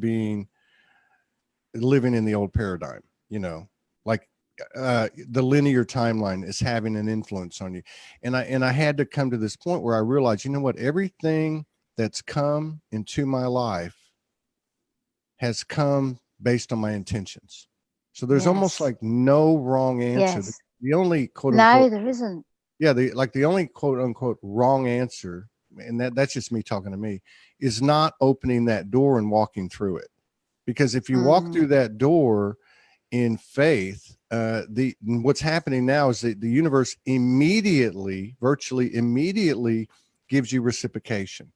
living in the old paradigm, like the linear timeline is having an influence on you. And I had to come to this point where I realized, you know what, everything that's come into my life has come based on my intentions. So there's almost like no wrong answer. Yes. The only quote unquote, no, there isn't. yeah, the only quote unquote wrong answer, and that's just me talking to me, is not opening that door and walking through it. Because if you walk through that door in faith, what's happening now is that the universe virtually immediately gives you reciprocation.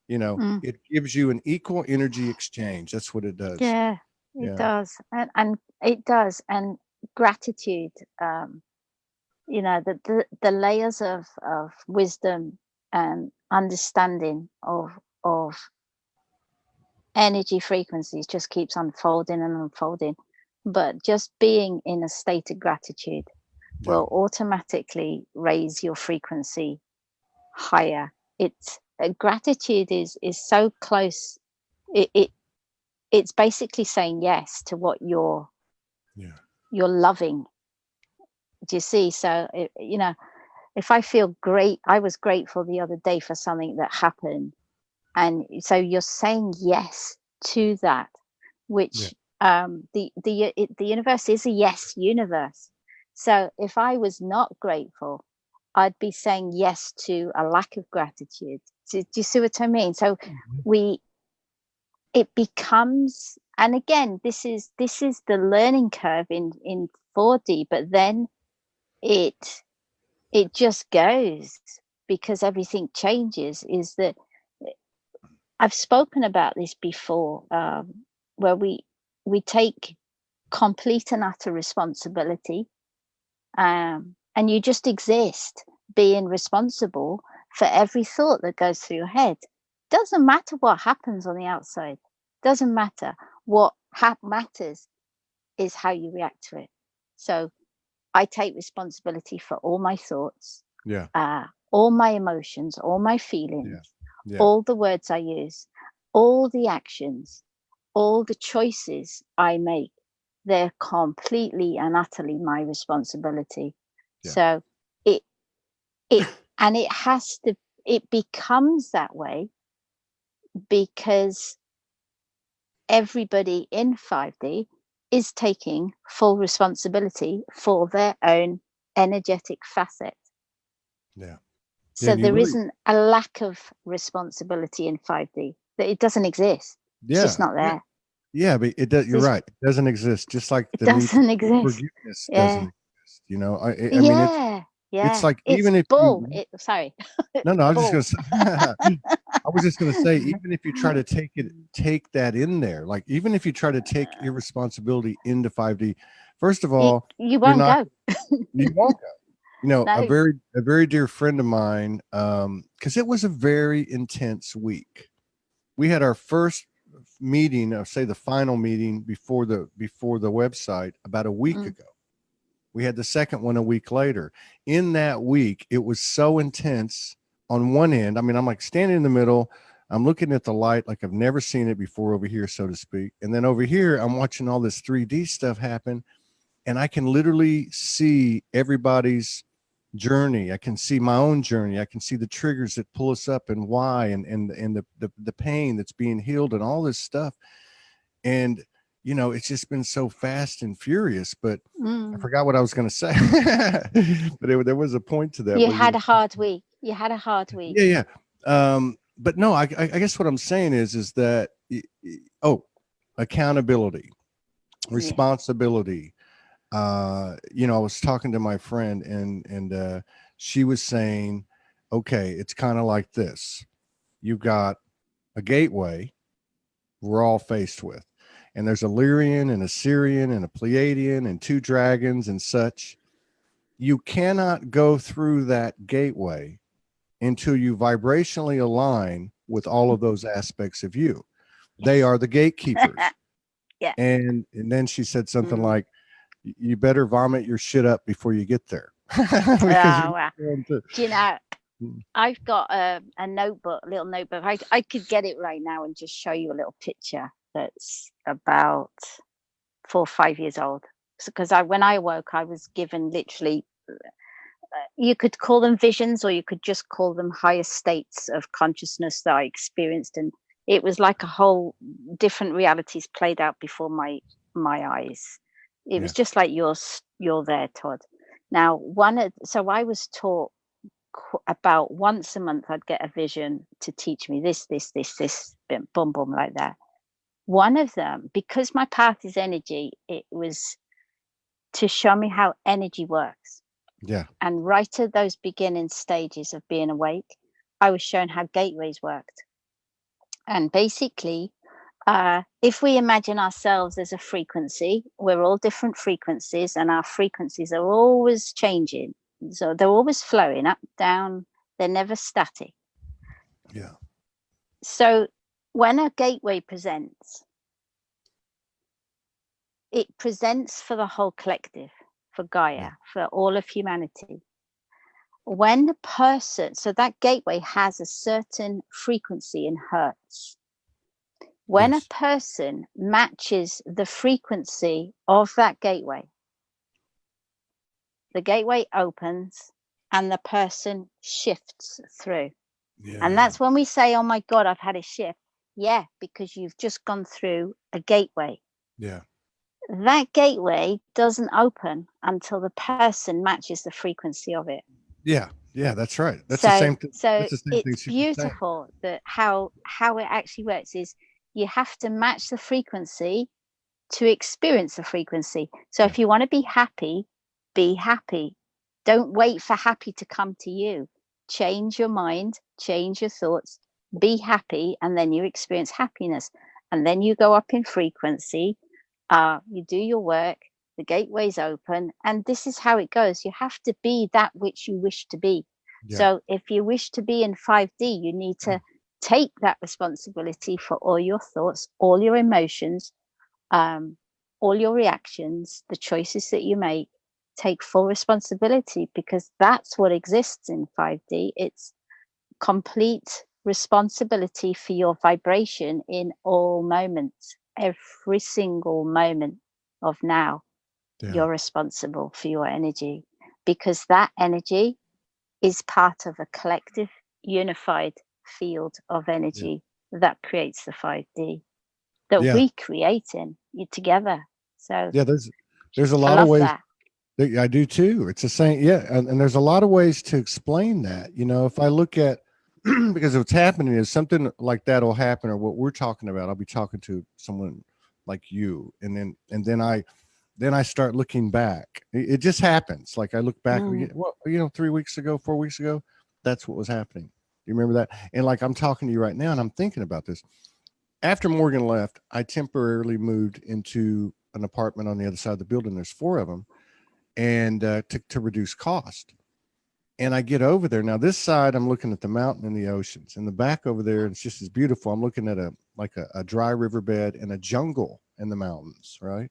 You know, it gives you an equal energy exchange. That's what it does. Yeah, it does. And it does. And gratitude, you know, the layers of wisdom and understanding of energy frequencies just keeps unfolding and unfolding. But just being in a state of gratitude will automatically raise your frequency higher. It's gratitude is so close. It's basically saying yes to what you're loving. Do you see? So you know, if I feel great, I was grateful the other day for something that happened, and so you're saying yes to that, which the universe is a yes universe. So if I was not grateful, I'd be saying yes to a lack of gratitude. Do you see what I mean? So it becomes, and again, this is the learning curve in 4D, but then it just goes, because everything changes. Is that I've spoken about this before, where we take complete and utter responsibility, and you just exist, being responsible for every thought that goes through your head. Doesn't matter what happens on the outside. Doesn't matter. What matters is how you react to it. So I take responsibility for all my thoughts, all my emotions, all my feelings, all the words I use, all the actions, all the choices I make. They're completely and utterly my responsibility. So it and it becomes that way because everybody in 5D is taking full responsibility for their own energetic facet. So there isn't a lack of responsibility in 5D. That it doesn't exist. It's just not there. Yeah, but it does. You're right. It doesn't exist. Just like the doesn't exist. Forgiveness doesn't exist. You know, I mean, it's like even if bull. you, sorry. No, I was just gonna say. I was just gonna say, even if you try to take that in there, like even if you try to take irresponsibility into 5D, first of all, you won't go. You won't go. You know, a very dear friend of mine, because it was a very intense week. We had our first meeting, or say the final meeting before the website, about a week ago. We had the second one a week later. In that week, it was so intense. On one end, I mean, I'm like standing in the middle, I'm looking at the light like I've never seen it before over here, so to speak. And then over here, I'm watching all this 3D stuff happen, and I can literally see everybody's journey. I can see my own journey. I can see the triggers that pull us up and why, and the pain that's being healed and all this stuff. And you know, it's just been so fast and furious, but I forgot what I was going to say. But there was a point to that. You had a hard week. Yeah. But no, I guess what I'm saying is that, accountability, responsibility. You know, I was talking to my friend and she was saying, okay, it's kind of like this. You've got a gateway we're all faced with. And there's a Lyrian and a Syrian and a Pleiadian and two dragons and such. You cannot go through that gateway until you vibrationally align with all of those aspects of you. They are the gatekeepers. And then she said something like, you better vomit your shit up before you get there. Do you know, I've got a little notebook. I could get it right now and just show you a little picture that's about 4 or 5 years old. because when I woke, I was given literally, you could call them visions, or you could just call them higher states of consciousness that I experienced, and it was like a whole different realities played out before my eyes. It was just like you're there, Todd. Now, so I was taught about once a month I'd get a vision to teach me this, boom, boom, like that. One of them, because my path is energy, it was to show me how energy works. Yeah. And right at those beginning stages of being awake, I was shown how gateways worked. And basically, if we imagine ourselves as a frequency, we're all different frequencies, and our frequencies are always changing. So they're always flowing up, down, they're never static. Yeah. So when a gateway presents, it presents for the whole collective, for Gaia, for all of humanity. When the person, so that gateway has a certain frequency in hertz. When a person matches the frequency of that gateway, the gateway opens and the person shifts through. Yeah. And that's when we say, oh my God, I've had a shift. Yeah, because you've just gone through a gateway. Yeah. That gateway doesn't open until the person matches the frequency of it. Yeah. Yeah, that's right. That's the same thing. So it's beautiful that how it actually works is you have to match the frequency to experience the frequency. So if you want to be happy, be happy. Don't wait for happy to come to you. Change your mind, change your thoughts, be happy, and then you experience happiness. And then you go up in frequency, you do your work, the gateway's open, and this is how it goes. You have to be that which you wish to be. Yeah. So if you wish to be in 5D, you need to take that responsibility for all your thoughts, all your emotions, all your reactions, the choices that you make. Take full responsibility, because that's what exists in 5D. It's complete responsibility for your vibration in all moments, every single moment of now. You're responsible for your energy, because that energy is part of a collective unified field of energy that creates the 5D that we create in you together. So there's a lot of ways that I do too. It's the same. Yeah. And there's a lot of ways to explain that, you know, if I look at, because what's happening is something like that will happen, or what we're talking about, I'll be talking to someone like you. And then I start looking back. It just happens. Like I look back, well, you know, 3 weeks ago, 4 weeks ago, that's what was happening. You remember that? And like, I'm talking to you right now and I'm thinking about this. After Morgan left, I temporarily moved into an apartment on the other side of the building. There's 4 of them, and to reduce cost. And I get over there. Now this side, I'm looking at the mountain and the oceans. And the back over there, it's just as beautiful. I'm looking at a dry riverbed and a jungle in the mountains, right?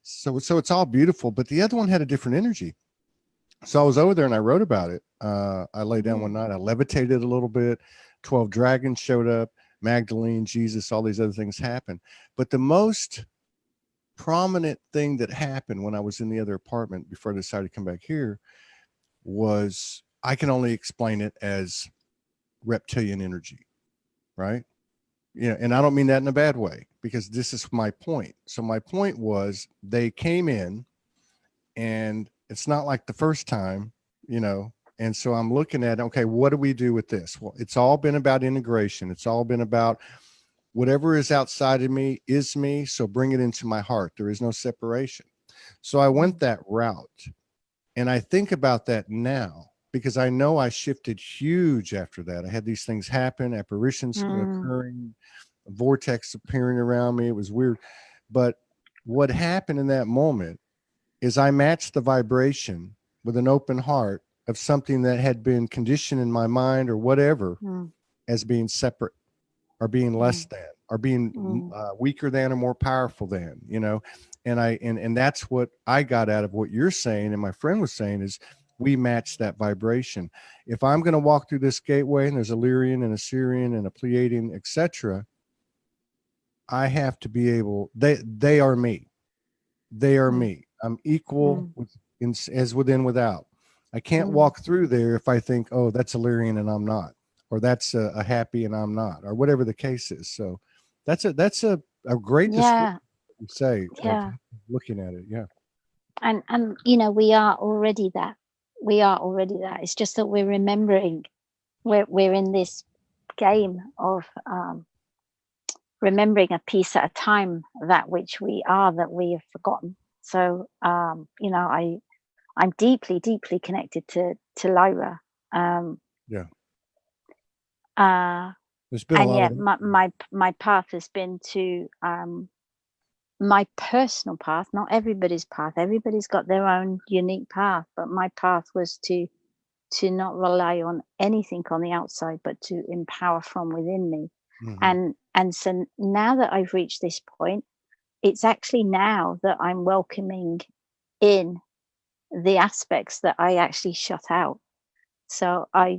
So it's all beautiful, but the other one had a different energy. So I was over there and I wrote about it. I lay down one night, I levitated a little bit, 12 dragons showed up, Magdalene, Jesus, all these other things happened. But the most prominent thing that happened when I was in the other apartment before I decided to come back here was, I can only explain it as reptilian energy, right? You know, and I don't mean that in a bad way, because this is my point. So my point was, they came in, and it's not like the first time, you know. And so I'm looking at, okay, what do we do with this? Well, it's all been about integration. It's all been about whatever is outside of me is me. So bring it into my heart. There is no separation. So I went that route, and I think about that now, because I know I shifted huge after that. I had these things happen, apparitions occurring, a vortex appearing around me. It was weird. But what happened in that moment is I matched the vibration with an open heart of something that had been conditioned in my mind or whatever as being separate, or being less than, or being weaker than, or more powerful than, you know. And that's what I got out of what you're saying and my friend was saying, is we match that vibration. If I'm going to walk through this gateway and there's a Lyrian and a Syrian and a Pleiadian, etc., I have to be able, they are me. They are me. I'm equal as within without. I can't Mm. walk through there if I think, oh, that's Illyrian and I'm not, or that's a happy and I'm not, or whatever the case is. So that's a great description, you say, of looking at it. Yeah. And you know, we are already that. We are already that. It's just that we're remembering. We're in this game of remembering a piece at a time that which we are, that we have forgotten. So you know, I'm deeply connected to Lyra. Yeah. There's been a lot of my path has been to my personal path, not everybody's path. Everybody's got their own unique path, but my path was to not rely on anything on the outside, but to empower from within me. And so now that I've reached this point, it's actually now that I'm welcoming in the aspects that I actually shut out. So I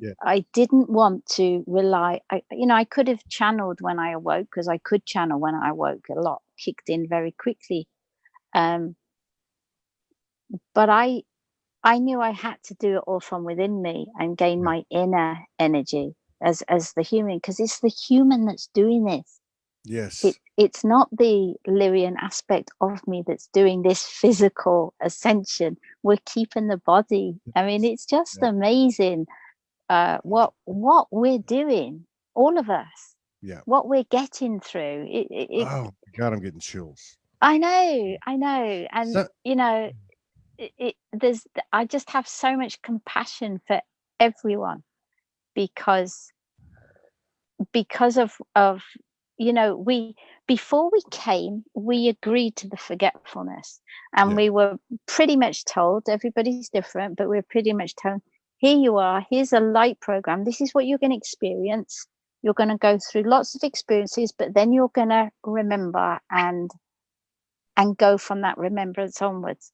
didn't want to rely. I could have channeled when I awoke, because I could channel when I awoke. A lot kicked in very quickly, but I knew I had to do it all from within me and gain my inner energy as the human, because it's the human that's doing this. Yes. It's not the Lyrian aspect of me that's doing this physical ascension. We're keeping the body. I mean, it's just amazing what we're doing, all of us. Yeah. What we're getting through. Oh God, I'm getting chills. I know. And so, you know, I just have so much compassion for everyone, because of you know, before we came, we agreed to the forgetfulness, and we were pretty much told, everybody's different, but we're pretty much told, here you are, here's a light program, this is what you're going to experience, you're going to go through lots of experiences, but then you're going to remember and go from that remembrance onwards.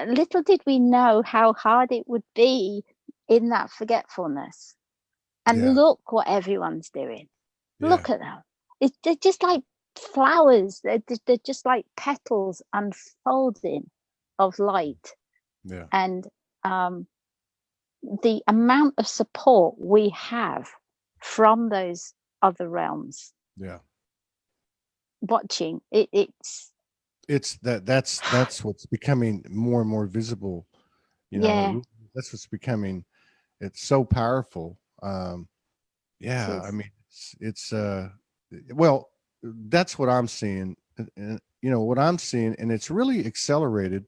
Little did we know how hard it would be in that forgetfulness. And look what everyone's doing. Look at them. They're just like flowers. They're just like petals unfolding of light. Yeah. And the amount of support we have from those other realms. Yeah. Watching that's what's becoming more and more visible. You know, that's what's becoming. It's so powerful. I mean, it's well, that's what I'm seeing. And, you know, what I'm seeing, and it's really accelerated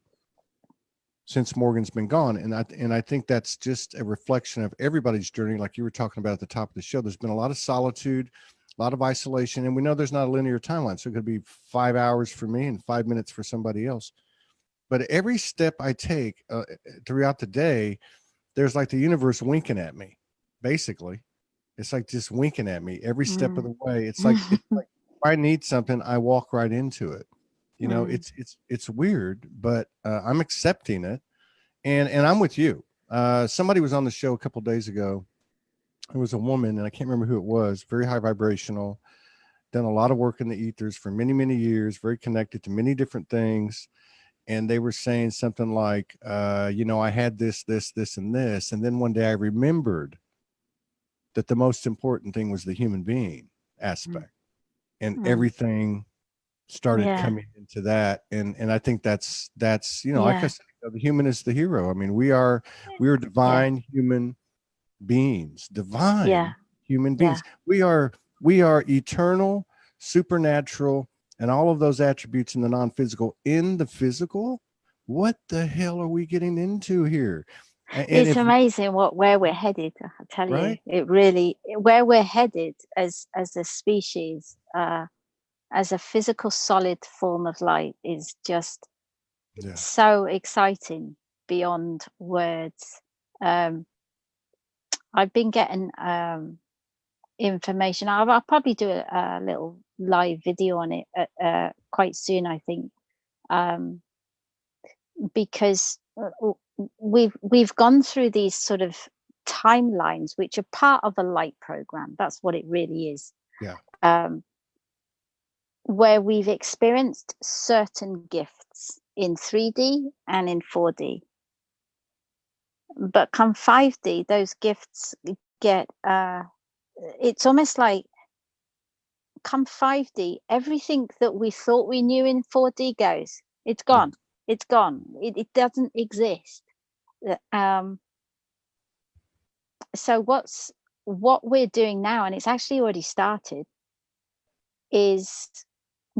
since Morgan's been gone. And I think that's just a reflection of everybody's journey. Like you were talking about at the top of the show, there's been a lot of solitude, a lot of isolation, and we know there's not a linear timeline. So it could be 5 hours for me and 5 minutes for somebody else. But every step I take throughout the day, there's like the universe winking at me, basically. It's like just winking at me every step of the way. It's like, if I need something, I walk right into it. You know, it's weird, but I'm accepting it. And I'm with you. Somebody was on the show a couple of days ago. It was a woman, and I can't remember who it was, very high vibrational, done a lot of work in the ethers for many, many years, very connected to many different things. And they were saying something like, you know, I had this, and this. And then one day I remembered that the most important thing was the human being aspect, and everything started coming into that. And I think that's, you know, like I said, the human is the hero. I mean, we are divine human beings, human beings. We are eternal, supernatural, and all of those attributes in the non-physical. In the physical, what the hell are we getting into here? And it's amazing where we're headed. I tell you, it really, where we're headed as a species, as a physical solid form of light, is just so exciting beyond words. I've been getting information. I'll probably do a little live video on it quite soon, I think, because we've gone through these sort of timelines, which are part of a light program. That's what it really is. Where we've experienced certain gifts, in 3D and in 4D. But come 5D, those gifts get, it's almost like come 5D, everything that we thought we knew in 4D goes. It's gone. It's gone. It doesn't exist. So what we're doing now, and it's actually already started, is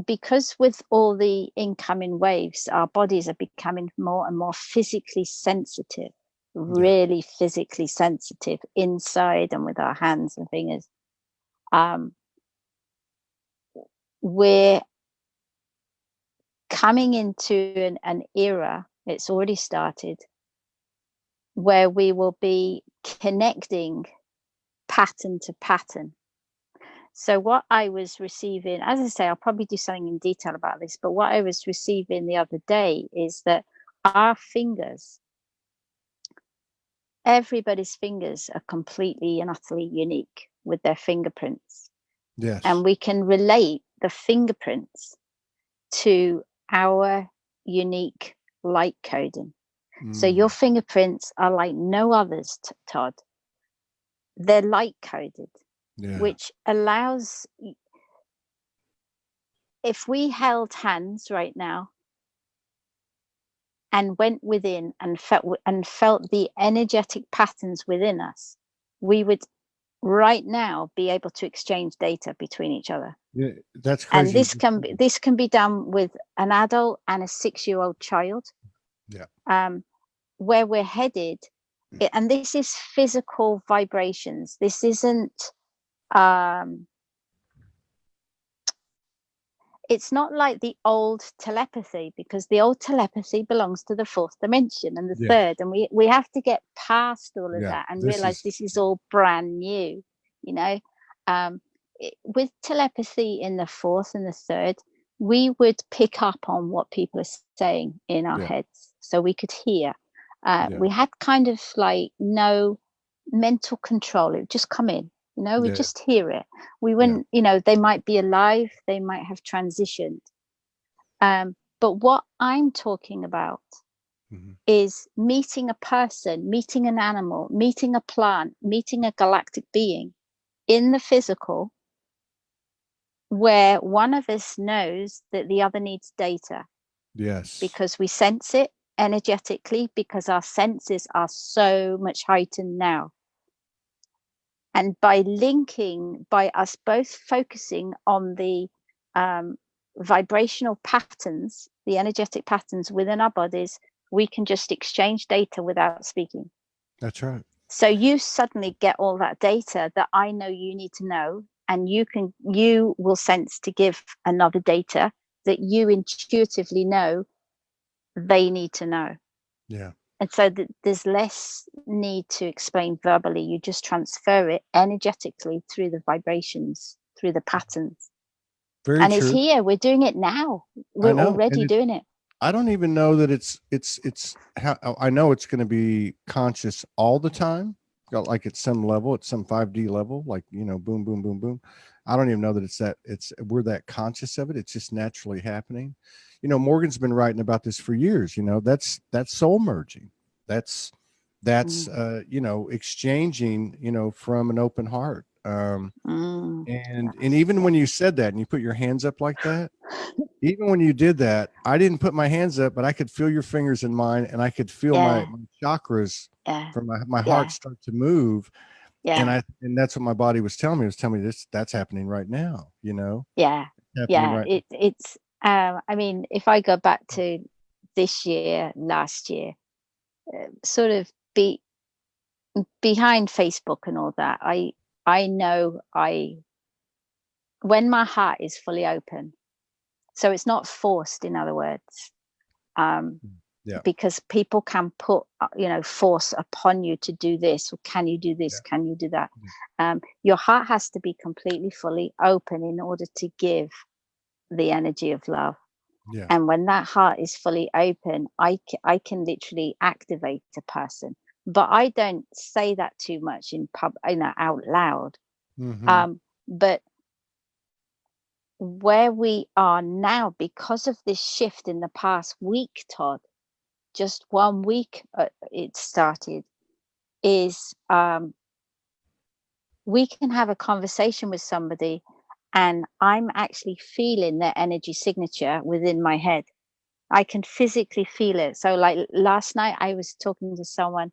because with all the incoming waves, our bodies are becoming more and more physically sensitive, really physically sensitive inside and with our hands and fingers. We're coming into an era, it's already started, where we will be connecting pattern to pattern. So what I was receiving, as I say, I'll probably do something in detail about this, but what I was receiving the other day is that our fingers, everybody's fingers are completely and utterly unique with their fingerprints. Yes. And we can relate the fingerprints to our unique light coding. So your fingerprints are like no others, Todd. They're light coded, which allows, if we held hands right now and went within and felt the energetic patterns within us, we would right now be able to exchange data between each other. Yeah, that's crazy. And this can be done with an adult and a 6-year-old child. Yeah. Where we're headed, and this is physical vibrations. This isn't it's not like the old telepathy, because the old telepathy belongs to the fourth dimension and the third, and we have to get past all of that and realize this is all brand new, you know. With telepathy in the fourth and the third, we would pick up on what people are saying in our heads, so we could hear. We had kind of like no mental control. It would just come in, you know, we just hear it. We wouldn't, you know, they might be alive, they might have transitioned. But what I'm talking about is meeting a person, meeting an animal, meeting a plant, meeting a galactic being in the physical, where one of us knows that the other needs data. Yes. Because we sense it energetically, because our senses are so much heightened now. And by us both focusing on the vibrational patterns, the energetic patterns within our bodies, we can just exchange data without speaking. That's right. So you suddenly get all that data that I know you need to know, and you will sense to give another data that you intuitively know they need to know. Yeah. And so there's less need to explain verbally. You just transfer it energetically through the vibrations, through the patterns. Very and true. It's here. We're doing it now. We're already doing it. I don't even know that it's how I know it's going to be conscious all the time, like at some level, at some 5D level, like, you know, boom, boom, boom, boom. I don't even know that we're that conscious of it. It's just naturally happening. You know, Morgan's been writing about this for years. You know, that's soul merging. That's you know, exchanging, you know, from an open heart. And even when you said that and you put your hands up like that, even when you did that, I didn't put my hands up, but I could feel your fingers in mine, and I could feel my chakras from my heart start to move. And that's what my body was telling me. It was telling me that's happening right now, you know? It's I mean, if I go back to this year, last year, sort of behind Facebook and all that, I know when my heart is fully open, so it's not forced, in other words, because people can put, you know, force upon you to do this, or can you do this, can you do that? Your heart has to be completely fully open in order to give the energy of love. And when that heart is fully open, I can literally activate a person, but I don't say that too much in out loud. But where we are now, because of this shift in the past week, Todd, just 1 week it started, is we can have a conversation with somebody and I'm actually feeling their energy signature within my head. I can physically feel it. So like last night I was talking to someone,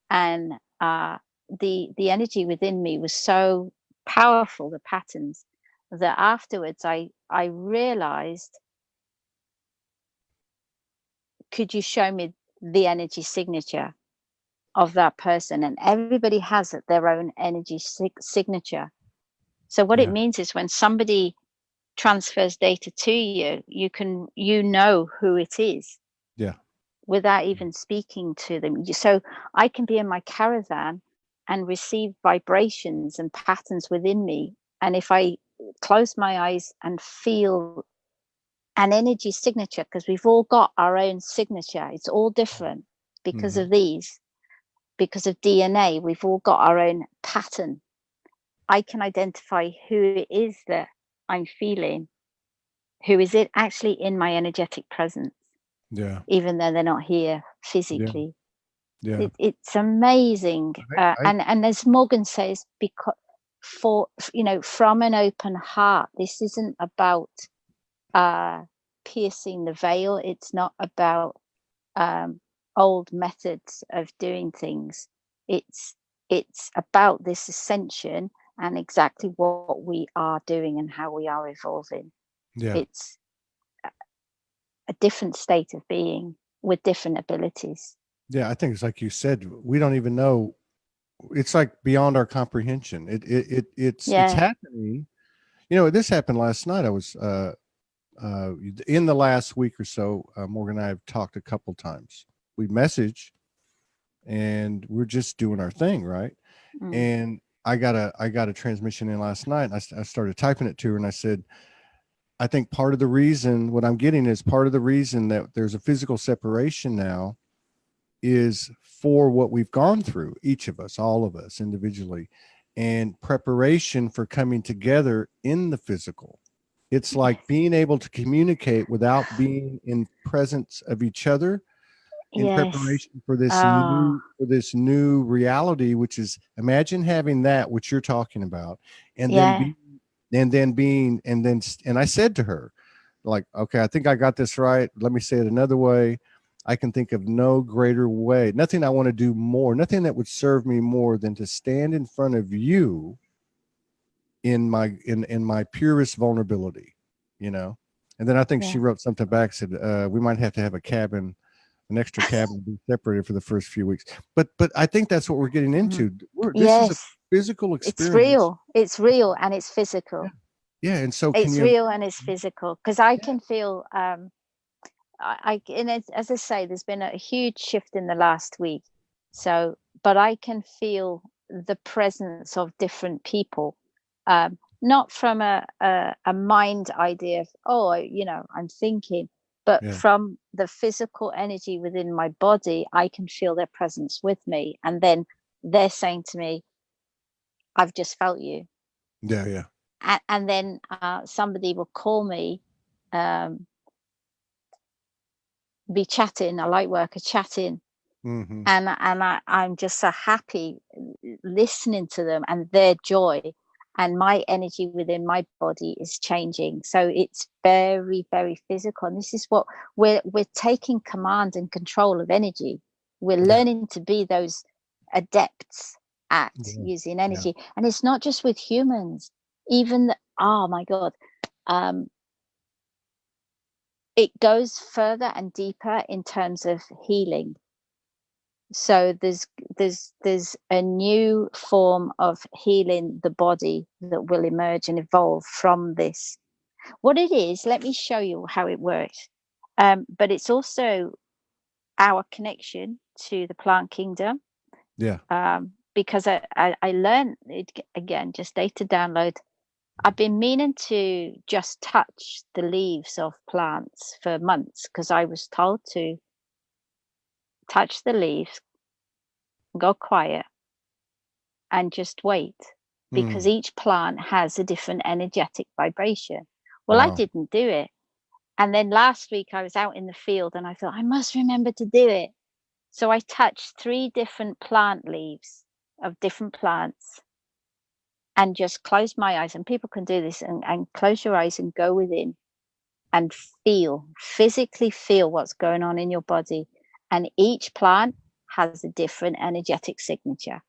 and the energy within me was so powerful, the patterns, that afterwards I realized, could you show me the energy signature of that person? And everybody has their own energy signature. So what it means is when somebody transfers data to you, you know who it is. Yeah. Without even speaking to them. So I can be in my caravan and receive vibrations and patterns within me. And if I close my eyes and feel an energy signature, because we've all got our own signature, it's all different because of these, because of DNA, we've all got our own pattern. I can identify who it is that I'm feeling, who is it actually in my energetic presence. Yeah. Even though they're not here physically. Yeah. It's amazing. I And as Morgan says, because from an open heart, this isn't about piercing the veil. It's not about old methods of doing things. It's about this ascension and exactly what we are doing and how we are evolving. Yeah. It's a different state of being with different abilities. Yeah. I think it's like you said, we don't even know. It's like beyond our comprehension. It's happening. You know, this happened last night. I was in the last week or so, Morgan and I have talked a couple times. We message and we're just doing our thing, right? And I got a transmission in last night, and I started typing it to her, and I said, I think part of the reason, what I'm getting is part of the reason that there's a physical separation now is for what we've gone through, each of us, all of us individually, and preparation for coming together in the physical. It's like being able to communicate without being in presence of each other, in preparation for this new reality, which is, imagine having that, which you're talking about, and then I said to her, like, okay, I think I got this right. Let me say it another way. I can think of no greater way, nothing I want to do more, nothing that would serve me more than to stand in front of you in my purest vulnerability, you know. And then I think she wrote something back, said, we might have to have an extra cabin, be separated for the first few weeks. But I think that's what we're getting into. This is a physical experience. It's real and it's physical. Yeah. And so it's real and it's physical, because I can feel as I say, there's been a huge shift in the last week. So, but I can feel the presence of different people, not from a mind idea of, I'm thinking, but from the physical energy within my body. I can feel their presence with me, and then they're saying to me, I've just felt you. Yeah. And then somebody will call me, be chatting, a light worker chatting, and I'm just so happy listening to them and their joy, and my energy within my body is changing. So it's very, very physical, and this is what we're taking command and control of energy. We're learning to be those adepts at using energy. And it's not just with humans, even oh my god, it goes further and deeper in terms of healing. So there's a new form of healing the body that will emerge and evolve from this. What it is, let me show you how it works. But it's also our connection to the plant kingdom. Because I learned it again, just data download. I've been meaning to just touch the leaves of plants for months, because I was told to touch the leaves, go quiet, and just wait, because each plant has a different energetic vibration. Well, I Wow. didn't do it. And then last week I was out in the field and I thought, I must remember to do it. So I touched 3 different plant leaves of different plants and just closed my eyes. And people can do this and close your eyes and go within and physically feel what's going on in your body. And each plant has a different energetic signature.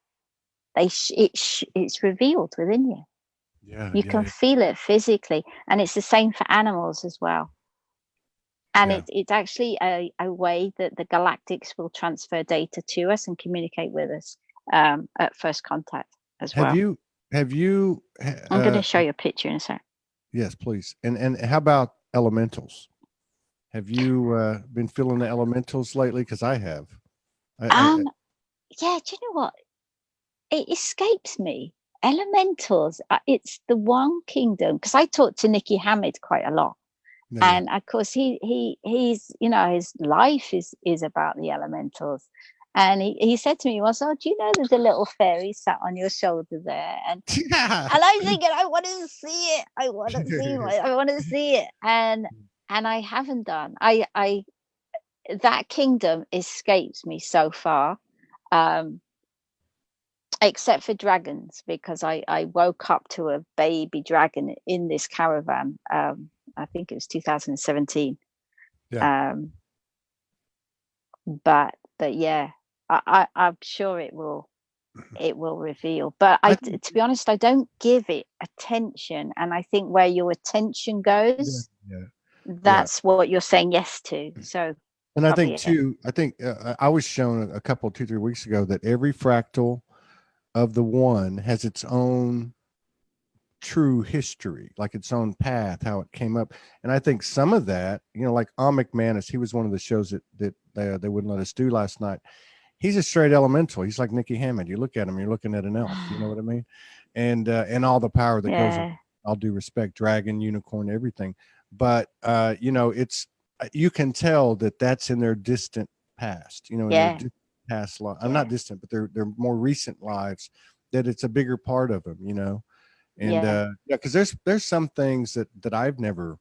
It's revealed within you. Yeah. You can feel it physically. And it's the same for animals as well. And Yeah. it's actually a way that the galactics will transfer data to us and communicate with us at first contact as well. Have you I'm going to show you a picture in a sec. yes, please. And how about elementals? Have you been feeling the elementals lately? Because I have. Yeah, do you know what? It escapes me. Elementals, it's the one kingdom, because I talk to Nicky Hammett quite a lot. Yeah. And of course he's, you know, his life is about the elementals. And he said to me once, oh, do you know there's a little fairy sat on your shoulder there? And I'm thinking, I want to see it. I want to see it. And I haven't done. I that kingdom escapes me so far. Except for dragons, because I woke up to a baby dragon in this caravan. I think it was 2017. Yeah. But yeah, I'm sure it will reveal. But to be honest, I don't give it attention, and I think where your attention goes, that's what you're saying yes to. So, and I think too, I was shown a couple 2-3 weeks ago that every fractal of the one has its own true history, like its own path, how it came up. And I think some of that, you know, like Amic Manus, he was one of the shows that they wouldn't let us do last night. He's a straight elemental. He's like Nicky Hammond. You look at him, you're looking at an elf. You know what I mean? And all the power that goes with, all due respect, dragon, unicorn, everything. But you know, it's you can tell that that's in their distant past. You know, in their distant past life. I'm not distant, but they're more recent lives. That it's a bigger part of them. You know. And because there's some things that I've never,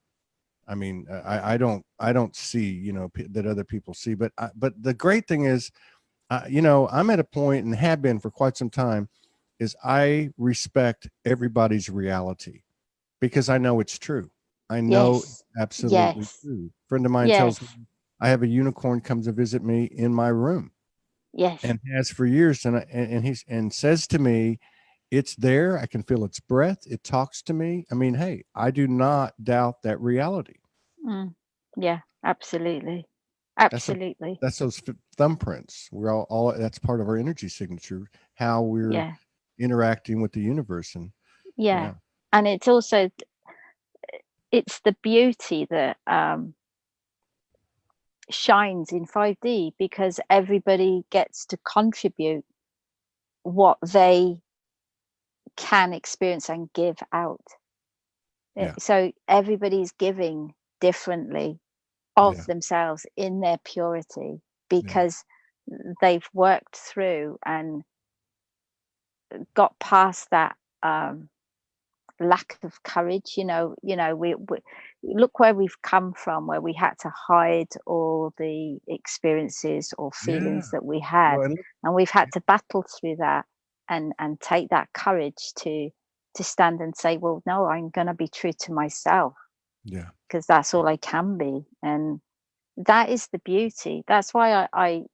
I mean, I don't see, you know, that other people see. But the great thing is, you know, I'm at a point, and have been for quite some time, is I respect everybody's reality because I know it's true. I know it's absolutely true. A friend of mine tells me I have a unicorn comes to visit me in my room. And has for years, and he says to me, it's there. I can feel its breath. It talks to me. I mean, hey, I do not doubt that reality. Yeah, absolutely. Absolutely. That's those thumbprints. We're all that's part of our energy signature, how we're interacting with the universe. And and it's also, it's the beauty that shines in 5D, because everybody gets to contribute what they can experience and give out. So everybody's giving differently of themselves in their purity, because they've worked through and got past that lack of courage. You know, we look where we've come from, where we had to hide all the experiences or feelings that we had, and we've had to battle through that and take that courage to stand and say, well, no, I'm going to be true to myself, because that's all I can be. And that is the beauty. That's why I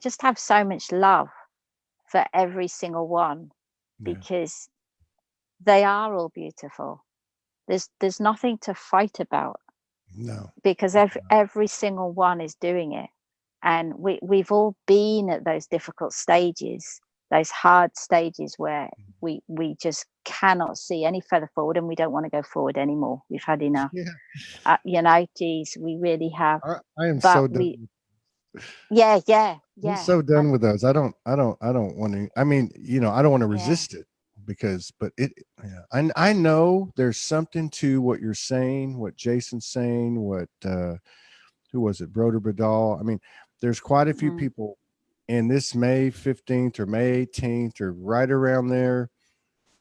just have so much love for every single one, because they are all beautiful. There's nothing to fight about. No. Because every single one is doing it. And we've all been at those difficult stages, those hard stages where we just cannot see any further forward, and we don't want to go forward anymore. We've had enough. You know, geez, we really have. I am so done. I'm so done with those. I don't want to. I mean, you know, I don't want to resist it, because, but I know there's something to what you're saying, what Jason's saying, what who was it, Broder Badal. I mean, there's quite a few people in this May 15th or May 18th or right around there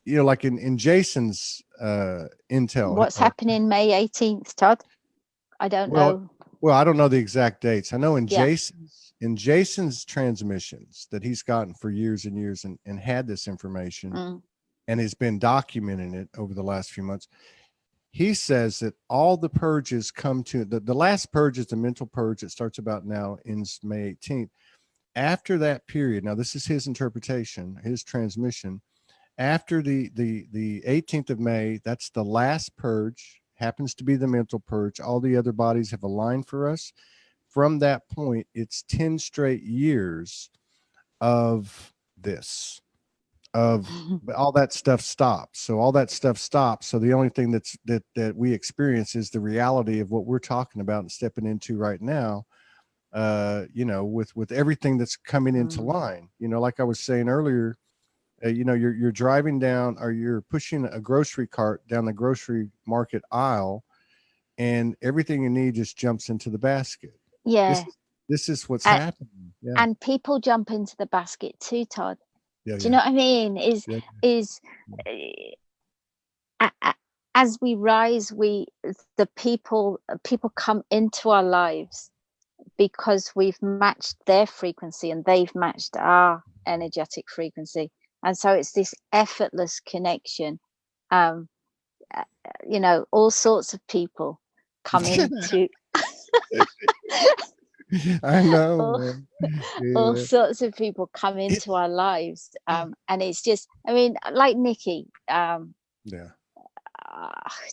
you know, like in Jason's intel. What's happening May 18th, Todd? I don't know. Well, I don't know the exact dates. I know in Yeah. Jason's transmissions that he's gotten for years and years and had this information and has been documenting it over the last few months. He says that all the purges come to the last purge is the mental purge that starts about now, ends May 18th. After that period, now this is his interpretation, his transmission. After the 18th of May, that's the last purge, happens to be the mental purge. All the other bodies have aligned for us. From that point, it's 10 straight years of this, of all that stuff stops. So all that stuff stops. So the only thing that we experience is the reality of what we're talking about and stepping into right now. You know, with everything that's coming into line, you know, like I was saying earlier, you know, you're driving down, or you're pushing a grocery cart down the grocery market aisle, and everything you need just jumps into the basket. Yeah. This is what's happening. Yeah. And people jump into the basket too, Todd. Yeah, Do you know what I mean? As we rise, the people come into our lives because we've matched their frequency and they've matched our energetic frequency, and so it's this effortless connection. You know, all sorts of people come into I know. all sorts of people come into our lives, and it's just, I mean, like Nikki,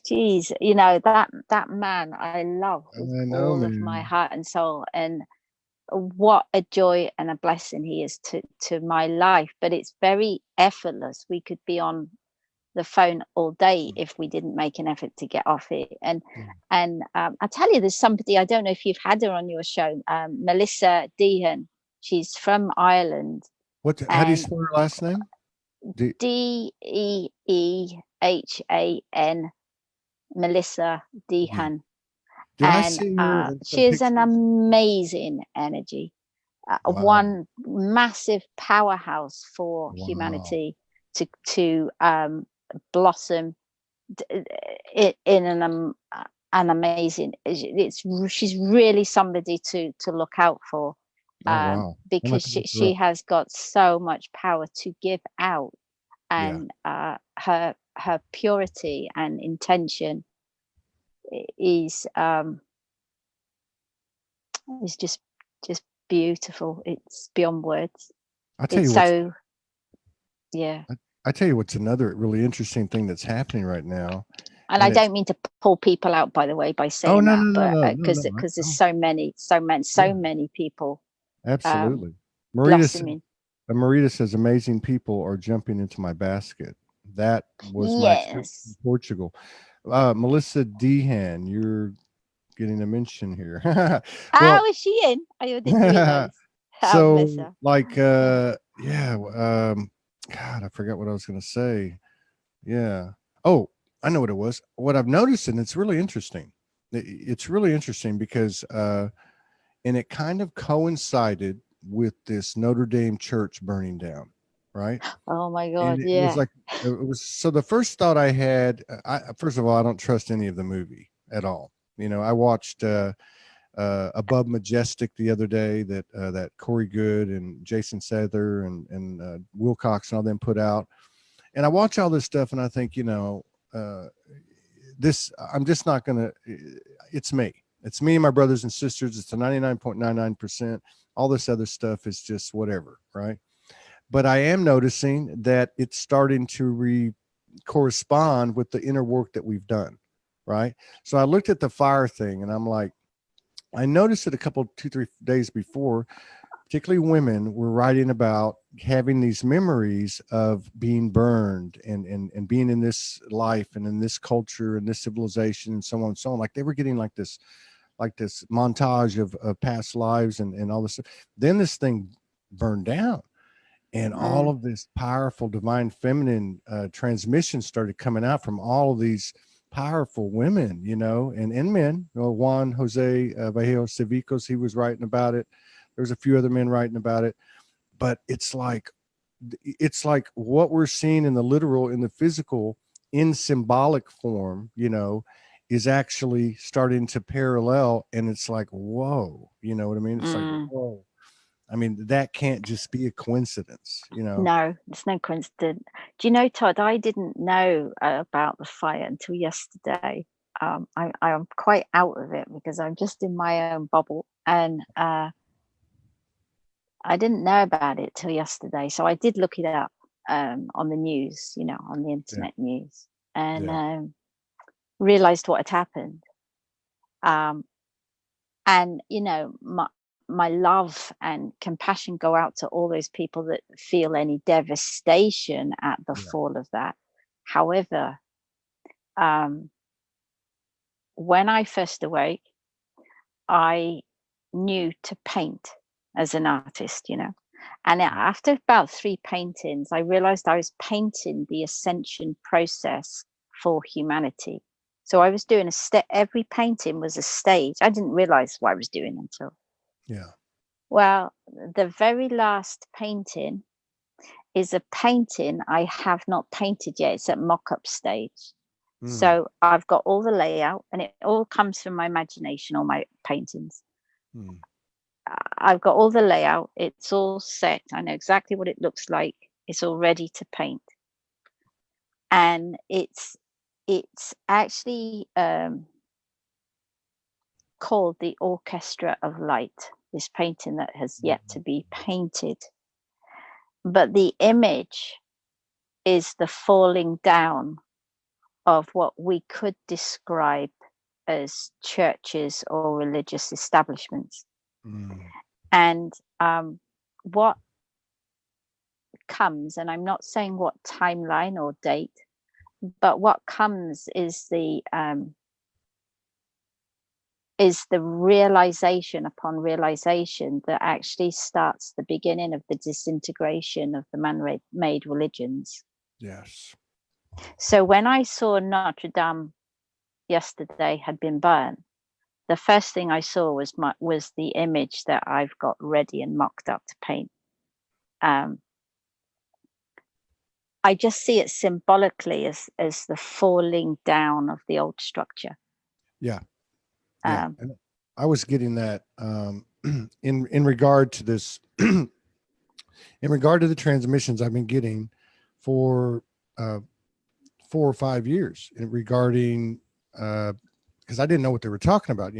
geez, you know, that man I love with all of my heart and soul, and what a joy and a blessing he is to my life. But it's very effortless. We could be on the phone all day if we didn't make an effort to get off it. And I tell you, there's somebody, I don't know if you've had her on your show, Melissa Dehan. She's from Ireland. How do you spell her last name? Deehan, Melissa Dehan. Did I see her she is an amazing energy. One massive powerhouse for humanity to blossom in an amazing. She's really somebody to look out for, because she has got so much power to give out, and her purity and intention is just beautiful. It's beyond words. I tell you what's another really interesting thing that's happening right now. And I don't mean to pull people out, by the way, by saying because there's so many people. Absolutely. Marita says amazing people are jumping into my basket. That was my experience in Portugal. Melissa Dehan, you're getting a mention here. How is she in? I didn't realize. So like God, I forgot what I was going to say. Yeah. Oh, I know what it was. What I've noticed, and it's really interesting. It's really interesting because, and it kind of coincided with this Notre Dame church burning down, right? Oh my God! And it was so the first thought I had. First of all, I don't trust any of the movie at all. You know, I watched Above Majestic the other day that Corey Good and Jason Sether and Wilcox and all them put out, and I watch all this stuff and I think, you know, I'm just not gonna. It's me and my brothers and sisters. It's a 99.99%. All this other stuff is just whatever, right? But I am noticing that it's starting to correspond with the inner work that we've done, right? So I looked at the fire thing and I'm like, I noticed it 2-3 days before, particularly women were writing about having these memories of being burned and being in this life and in this culture and this civilization and so on and so on. Like they were getting like this montage of past lives and all this stuff. Then this thing burned down. And all of this powerful divine feminine transmission started coming out from all of these powerful women, you know, and men. You know, Juan Jose Vallejo Civicos, he was writing about it. There's a few other men writing about it. But it's like it's like what we're seeing in the literal, in the physical, in symbolic form, is actually starting to parallel. And it's like, whoa, you know what I mean? It's like, whoa. I mean, that can't just be a coincidence, No, it's no coincidence. Do you know, Todd, I didn't know about the fire until yesterday. I'm quite out of it because I'm just in my own bubble, and I didn't know about it till yesterday. So I did look it up on the news, on the internet news, and realized what had happened. And my love and compassion go out to all those people that feel any devastation at the fall of that. However, when I first awoke, I knew to paint as an artist, and after about 3 paintings, I realized I was painting the ascension process for humanity. So I was doing every painting was a stage. I didn't realize what I was doing until. Well, the very last painting is a painting I have not painted yet. It's at mock-up stage. So I've got all the layout, and it all comes from my imagination, all my paintings. I've got all the layout. It's all set. I know exactly what it looks like. It's all ready to paint. And it's actually called the Orchestra of Light, this painting that has yet to be painted. But the image is the falling down of what we could describe as churches or religious establishments. And what comes, and I'm not saying what timeline or date, but what comes is the realization upon realization that actually starts the beginning of the disintegration of the man-made religions. Yes. So when I saw Notre Dame yesterday had been burned, the first thing I saw was the image that I've got ready and mocked up to paint. I just see it symbolically as the falling down of the old structure. Yeah. And I was getting that in regard to this, in regard to the transmissions I've been getting for 4 or 5 years regarding, because I didn't know what they were talking about,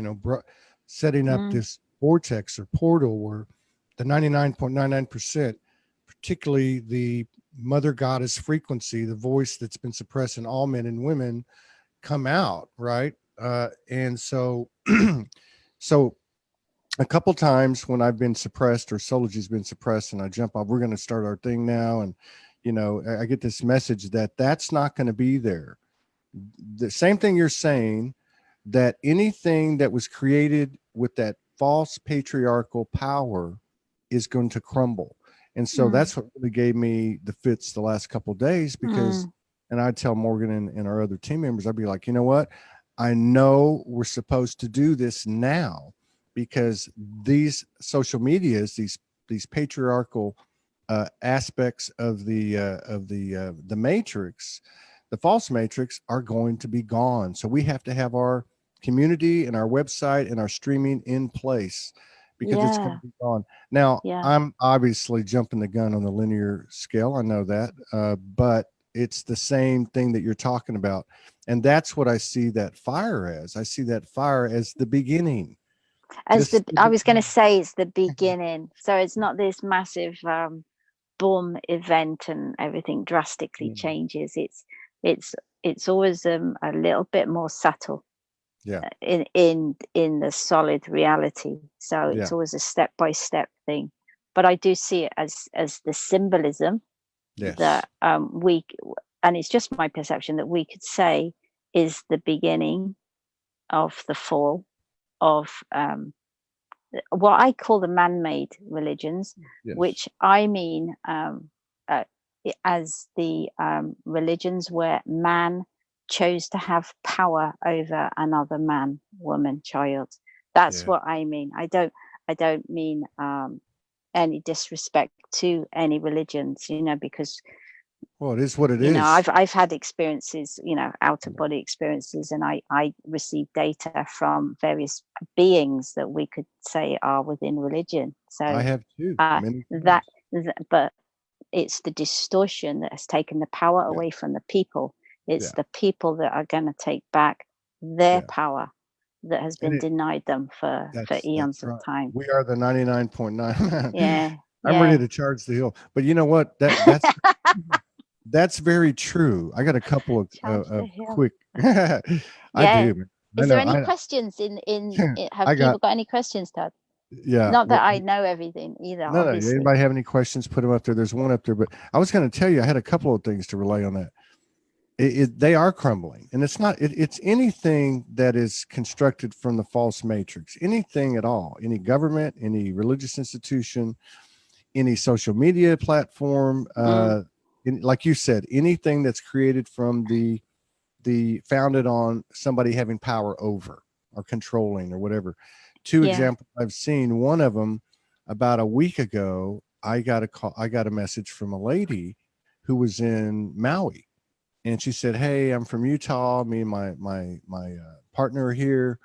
setting up this vortex or portal where the 99.99%, particularly the mother goddess frequency, the voice that's been suppressed in all men and women, come out, right? And so so a couple times when I've been suppressed or Soulogy's been suppressed and I jump off, we're going to start our thing now, and I get this message that that's not going to be there. The same thing you're saying, that anything that was created with that false patriarchal power is going to crumble. And so that's what really gave me the fits the last couple of days, because and I'd tell Morgan and our other team members, I'd be like, you know what? I know we're supposed to do this now, because these social medias, these patriarchal aspects of the matrix, the false matrix, are going to be gone. So we have to have our community and our website and our streaming in place, because it's going to be gone. Now, I'm obviously jumping the gun on the linear scale. I know that, but it's the same thing that you're talking about. And that's what I see that fire as. I see that fire as the beginning. I was going to say it's the beginning. So it's not this massive boom event and everything drastically changes. It's always a little bit more subtle. In the solid reality. So it's always a step-by-step thing. But I do see it as the symbolism that and it's just my perception, that we could say is the beginning of the fall of what I call the man-made religions, which I mean as the religions where man chose to have power over another man, woman, child. That's what I mean. I don't mean any disrespect to any religions, you know, because Well, it is what it you know, is. I've had experiences, you know, out of body experiences, and I receive data from various beings that we could say are within religion. I So have too, uh, many that, times. but it's the distortion that has taken the power Yeah, away from the people. It's yeah, the people that are going to take back their yeah. power that has And been denied them for that's eons of right. time. We are the 99.9. Yeah, I'm ready yeah. to charge the hill. But you know what? That's very true. I got a couple Charge the of hill. quick. I Yeah. do, man. I Is there know. any questions have I got people got any questions, Todd? yeah. Not that Well, I know everything either, no, no. obviously. Anybody have any questions? Put them up there. There's one up there, but I was going to tell you I had a couple of things to relay on that. They are crumbling, and it's not. It's anything that is constructed from the false matrix. Anything at all. Any government, any religious institution, any social media platform. Mm, Like you said, anything that's created from the founded on somebody having power over or controlling or whatever. Two yeah. examples I've seen. One of them about a week ago, I got a message from a lady who was in Maui, and she said, "Hey, I'm from Utah. Me and my partner are here,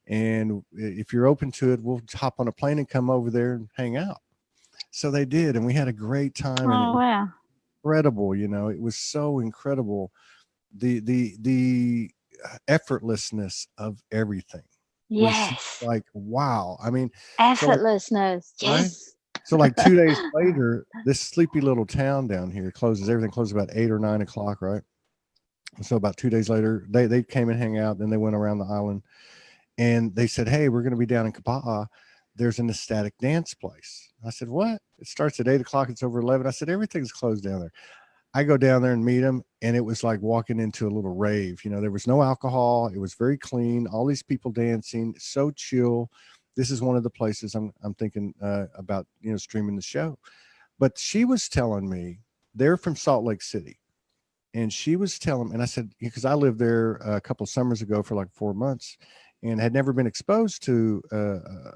and if you're open to it, we'll hop on a plane and come over there and hang out." So they did, and we had a great time, and it Oh was wow. incredible. You know, it was so incredible, the effortlessness of everything was just Yes. like wow. I mean, so like Effortlessness. right, Yes. so like 2 days later, this sleepy little town down here closes. Everything closes about 8 or 9 o'clock, right? So about 2 days later, they came and hang out. Then they went around the island, and they said, "Hey, we're going to be down in Kapa'a. There's an ecstatic dance place." I said, "What?" It starts at 8 o'clock. It's over 11. I said, "Everything's closed down there." I go down there and meet them, and it was like walking into a little rave. You know, there was no alcohol. It was very clean. All these people dancing, so chill. This is one of the places I'm thinking about, you know, streaming the show. But she was telling me they're from Salt Lake City, and she was telling, and I said, because I lived there a couple of summers ago for like 4 months, and had never been exposed to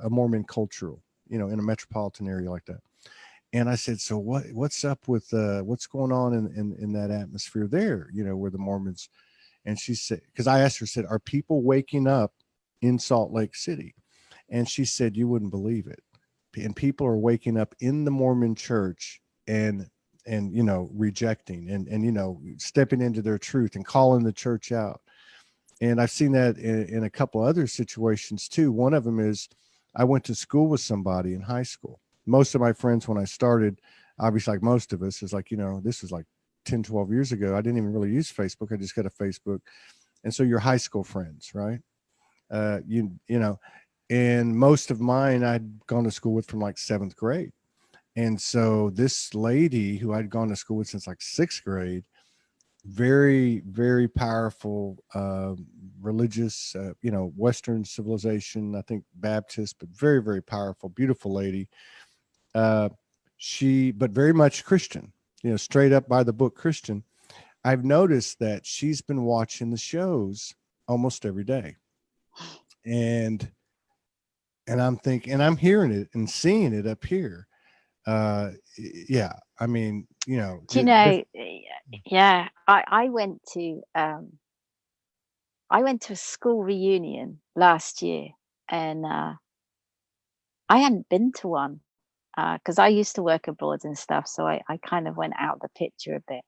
a Mormon cultural, you know, in a metropolitan area like that. And I said, "So what's up with what's going on in that atmosphere there, you know, where the Mormons?" And she said, because I asked her, said, "Are people waking up in Salt Lake City?" And she said, "You wouldn't believe it. And people are waking up in the Mormon church and you know, rejecting and you know, stepping into their truth and calling the church out." And I've seen that in a couple other situations too. One of them is I went to school with somebody in high school. Most of my friends, when I started, obviously, like most of us, is like, you know, this was like 10, 12 years ago. I didn't even really use Facebook. I just got a Facebook. And so your high school friends, right? You know, and most of mine I'd gone to school with from like seventh grade. And so this lady who I'd gone to school with since like sixth grade, very very powerful religious you know, Western civilization, I think Baptist, but very very powerful, beautiful lady. uh she, but very much Christian, you know, straight up by the book Christian. I've noticed that she's been watching the shows almost every day, and I'm thinking, and I'm hearing it and seeing it up here. Yeah, I mean, you know, Do you know? Yeah, I went to a school reunion last year, and I hadn't been to one because I used to work abroad and stuff, so I kind of went out of the picture a bit.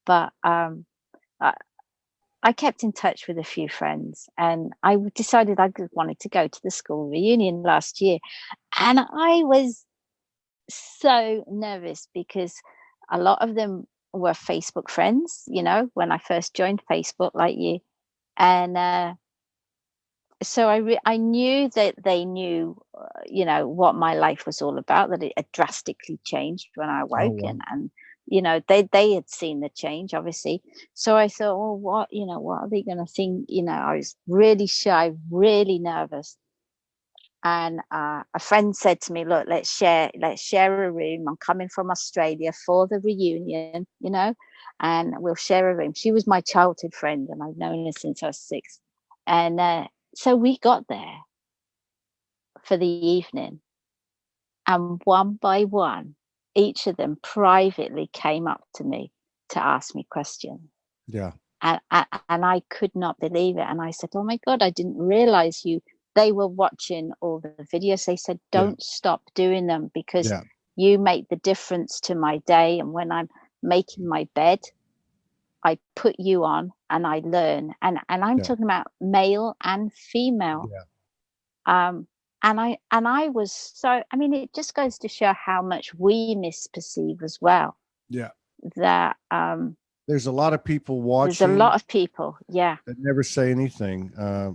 But I, I kept in touch with a few friends, and decided I wanted to go to the school reunion last year, and I was so nervous because a lot of them were Facebook friends, you know, when I first joined Facebook, like you, and so I knew that they knew, you know, what my life was all about. That it had drastically changed when I Oh awoke, wow. and you know they had seen the change, obviously. So I thought, well, what, you know, what are they going to think? You know, I was really shy, really nervous. And a friend said to me, "Look, let's share a room. I'm coming from Australia for the reunion, you know, and we'll share a room." She was my childhood friend, and I've known her since I was 6. And so we got there for the evening, And one by one, each of them privately came up to me to ask me questions. Yeah. And I could not believe it. And I said, oh my God, I didn't realize they were watching all the videos. They said, don't stop doing them, because you make the difference to my day. And when I'm making my bed, I put you on and I learn. And I'm talking about male and female. And I was so, I mean, it just goes to show how much we misperceive as well. Yeah. That there's a lot of people watching. There's a lot of people, that never say anything.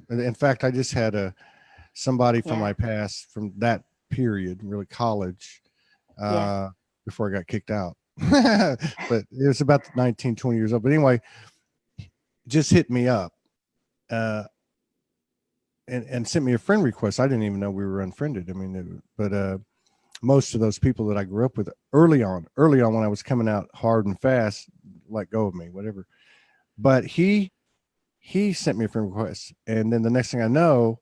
In fact, I just had somebody from my past, from that period, really college, before I got kicked out. But it was about 19, 20 years old. But anyway, just hit me up and sent me a friend request. I didn't even know we were unfriended. I mean, but most of those people that I grew up with early on when I was coming out hard and fast, let go of me, whatever. But he sent me a friend request, and then the next thing I know,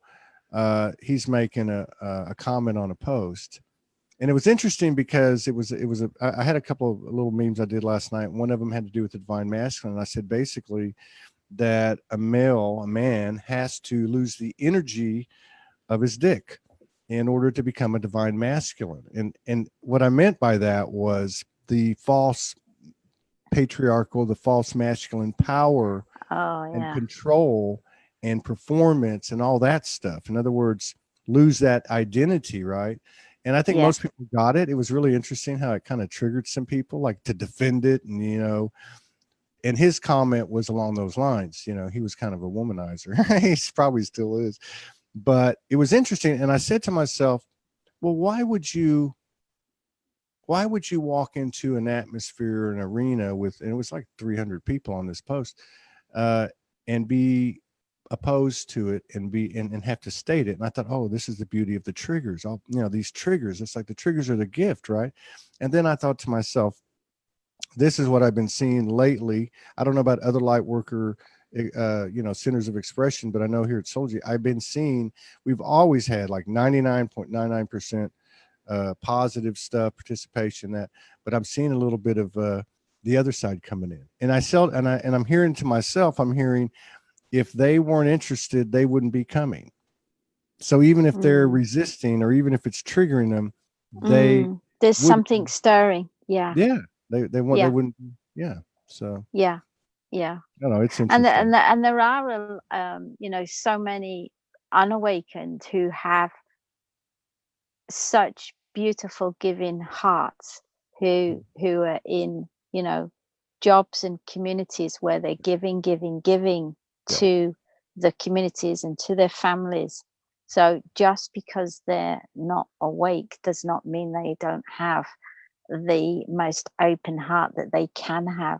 he's making a comment on a post. And it was interesting because I had a couple of little memes I did last night. One of them had to do with the divine masculine. And I said basically that a man has to lose the energy of his dick in order to become a divine masculine. And what I meant by that was the false patriarchal, the false masculine power and control and performance and all that stuff. In other words, lose that identity, right? And I think most people got it. It was really interesting how it kind of triggered some people, like to defend it. And, and his comment was along those lines. He was kind of a womanizer. He probably still is. But it was interesting. And I said to myself, well, why would you walk into an atmosphere, an arena and it was like 300 people on this post, and be opposed to it and have to state it? And I thought, oh, this is the beauty of the triggers. These triggers, it's like the triggers are the gift, right? And then I thought to myself, this is what I've been seeing lately. I don't know about other light worker, centers of expression, but I know here at Soulogy, I've been seeing, we've always had like 99.99% positive stuff, participation, but I'm seeing a little bit of the other side coming in. And I'm hearing to myself, if they weren't interested, they wouldn't be coming. So even if they're resisting, or even if it's triggering them, there's something stirring. They wouldn't. So I don't know, it's interesting. And there are so many unawakened who have such beautiful giving hearts, who are in jobs and communities where they're giving to the communities and to their families. So just because they're not awake does not mean they don't have the most open heart that they can have.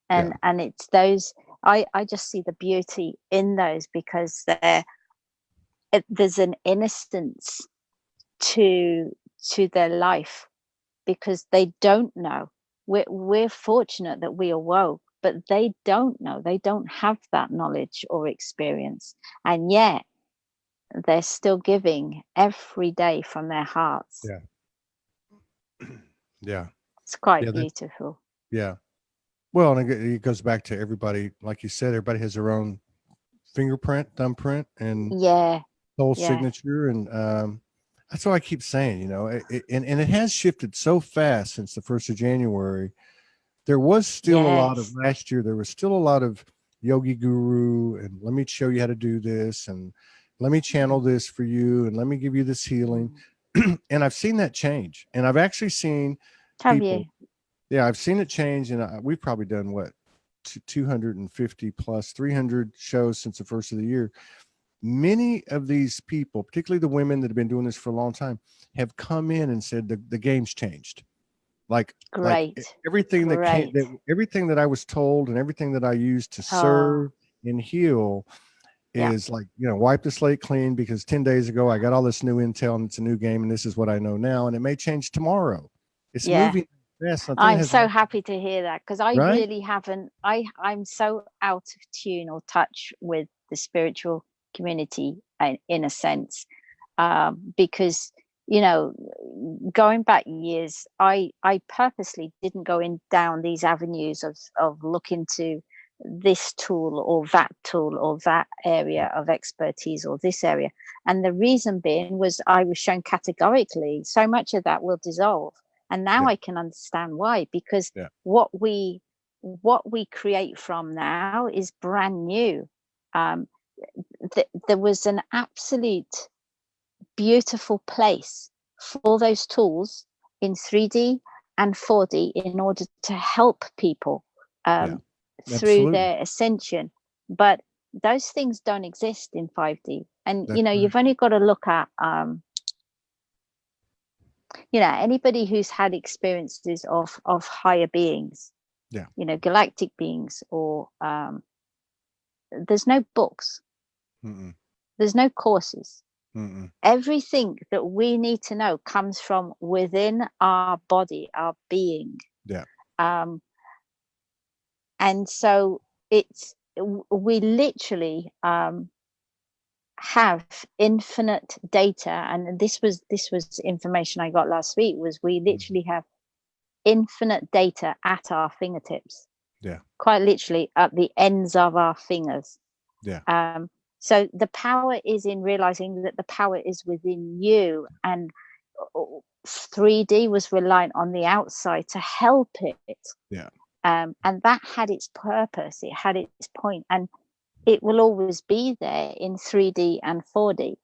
And it's those, I just see the beauty in those, because there's an innocence to their life, because they don't know. We're fortunate that we awoke, but they don't know. They don't have that knowledge or experience, and yet they're still giving every day from their hearts. It's quite beautiful. Well, and it goes back to everybody, like you said, everybody has their own fingerprint, thumbprint, and soul signature. And that's what I keep saying, and it has shifted so fast since the 1st of January. There was still a lot of last year. There was still a lot of yogi guru, and let me show you how to do this, and let me channel this for you, and let me give you this healing. And I've seen that change. And I've actually seen people. Yeah, I've seen it change. And we've probably done 250 plus 300 shows since the first of the year. Many of these people, particularly the women that have been doing this for a long time, have come in and said the game's changed. Like everything everything that I was told and everything that I used to serve and heal is like, wipe the slate clean, because 10 days ago I got all this new intel and it's a new game, and this is what I know now, and it may change tomorrow. It's moving fast. I'm so happy to hear that, because I really haven't. I'm so out of tune or touch with the spiritual community in a sense, because you know, going back years, I purposely didn't go in down these avenues of looking to this tool or that area of expertise or this area. And the reason being was I was shown categorically so much of that will dissolve. And now I can understand why, because what we create from now is brand new. There was an absolute beautiful place for those tools in 3D and 4D in order to help people through their ascension. But those things don't exist in 5D. And, you know, you've only got to look at, you know, anybody who's had experiences of higher beings, you know, galactic beings, or there's no books. There's no courses. Everything that we need to know comes from within our body, our being. And so we literally have infinite data, and this was information I got last week, was we literally have infinite data at our fingertips. Quite literally at the ends of our fingers. So the power is in realizing that the power is within you, and 3D was reliant on the outside to help it. And that had its purpose, it had its point, and it will always be there in 3D and 4D.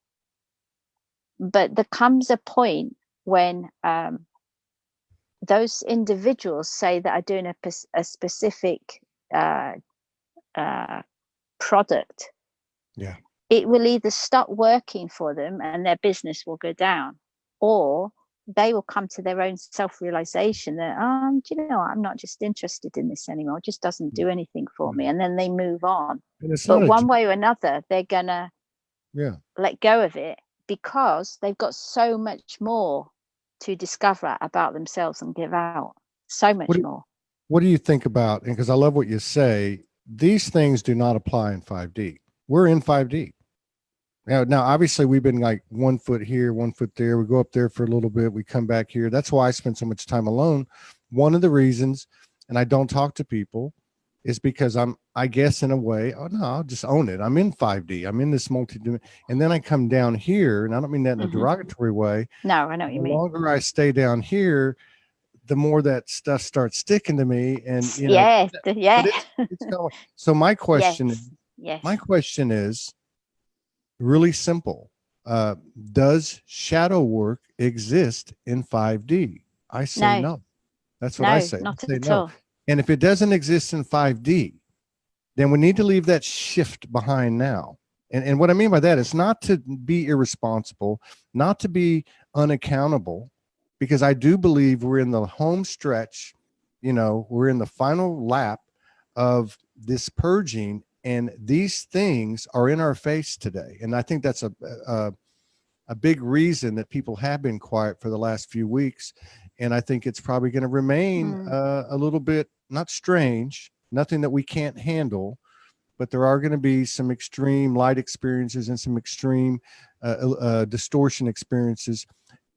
But there comes a point when those individuals say that are doing a specific product, it will either stop working for them and their business will go down, or they will come to their own self-realization that, do you know, I'm not just interested in this anymore. It just doesn't do anything for me. And then they move on. But one way or another, they're going to let go of it, because they've got so much more to discover about themselves and give out. So much more. What do you think about, and because I love what you say, these things do not apply in 5D. We're in 5D. Now, obviously, we've been like 1 foot here, 1 foot there. We go up there for a little bit. We come back here. That's why I spend so much time alone. One of the reasons, and I don't talk to people, is because I guess in a way, I'll just own it. I'm in 5D. I'm in this multi-dimension. And then I come down here, and I don't mean that in a derogatory way. No, I know what you mean. The longer I stay down here, the more that stuff starts sticking to me. And, you know, it's going. So my question is really simple. Does shadow work exist in 5D? I say no. That's what I say. Not I say at no. all. And if it doesn't exist in 5D, then we need to leave that shift behind now. And what I mean by that is not to be irresponsible, not to be unaccountable, because I do believe we're in the home stretch. You know, we're in the final lap of this purging, and these things are in our face today. And I think that's a big reason that people have been quiet for the last few weeks. And I think it's probably going to remain a little bit, not strange, nothing that we can't handle, but there are going to be some extreme light experiences and some extreme distortion experiences.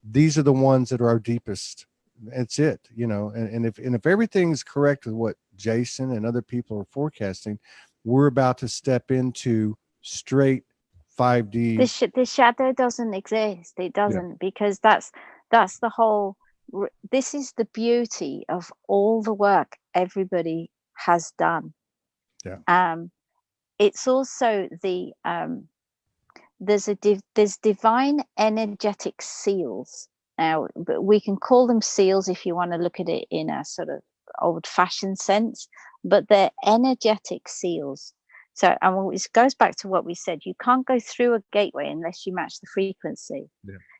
These are the ones that are our deepest. It's it, you know, and if everything's correct with what Jason and other people are forecasting, we're about to step into straight 5D. The shadow doesn't exist. It doesn't, because that's the whole. This is the beauty of all the work everybody has done. It's also the there's divine energetic seals. Now, but we can call them seals if you want to look at it in a sort of old-fashioned sense, but they're energetic seals. So, and it goes back to what we said. You can't go through a gateway unless you match the frequency.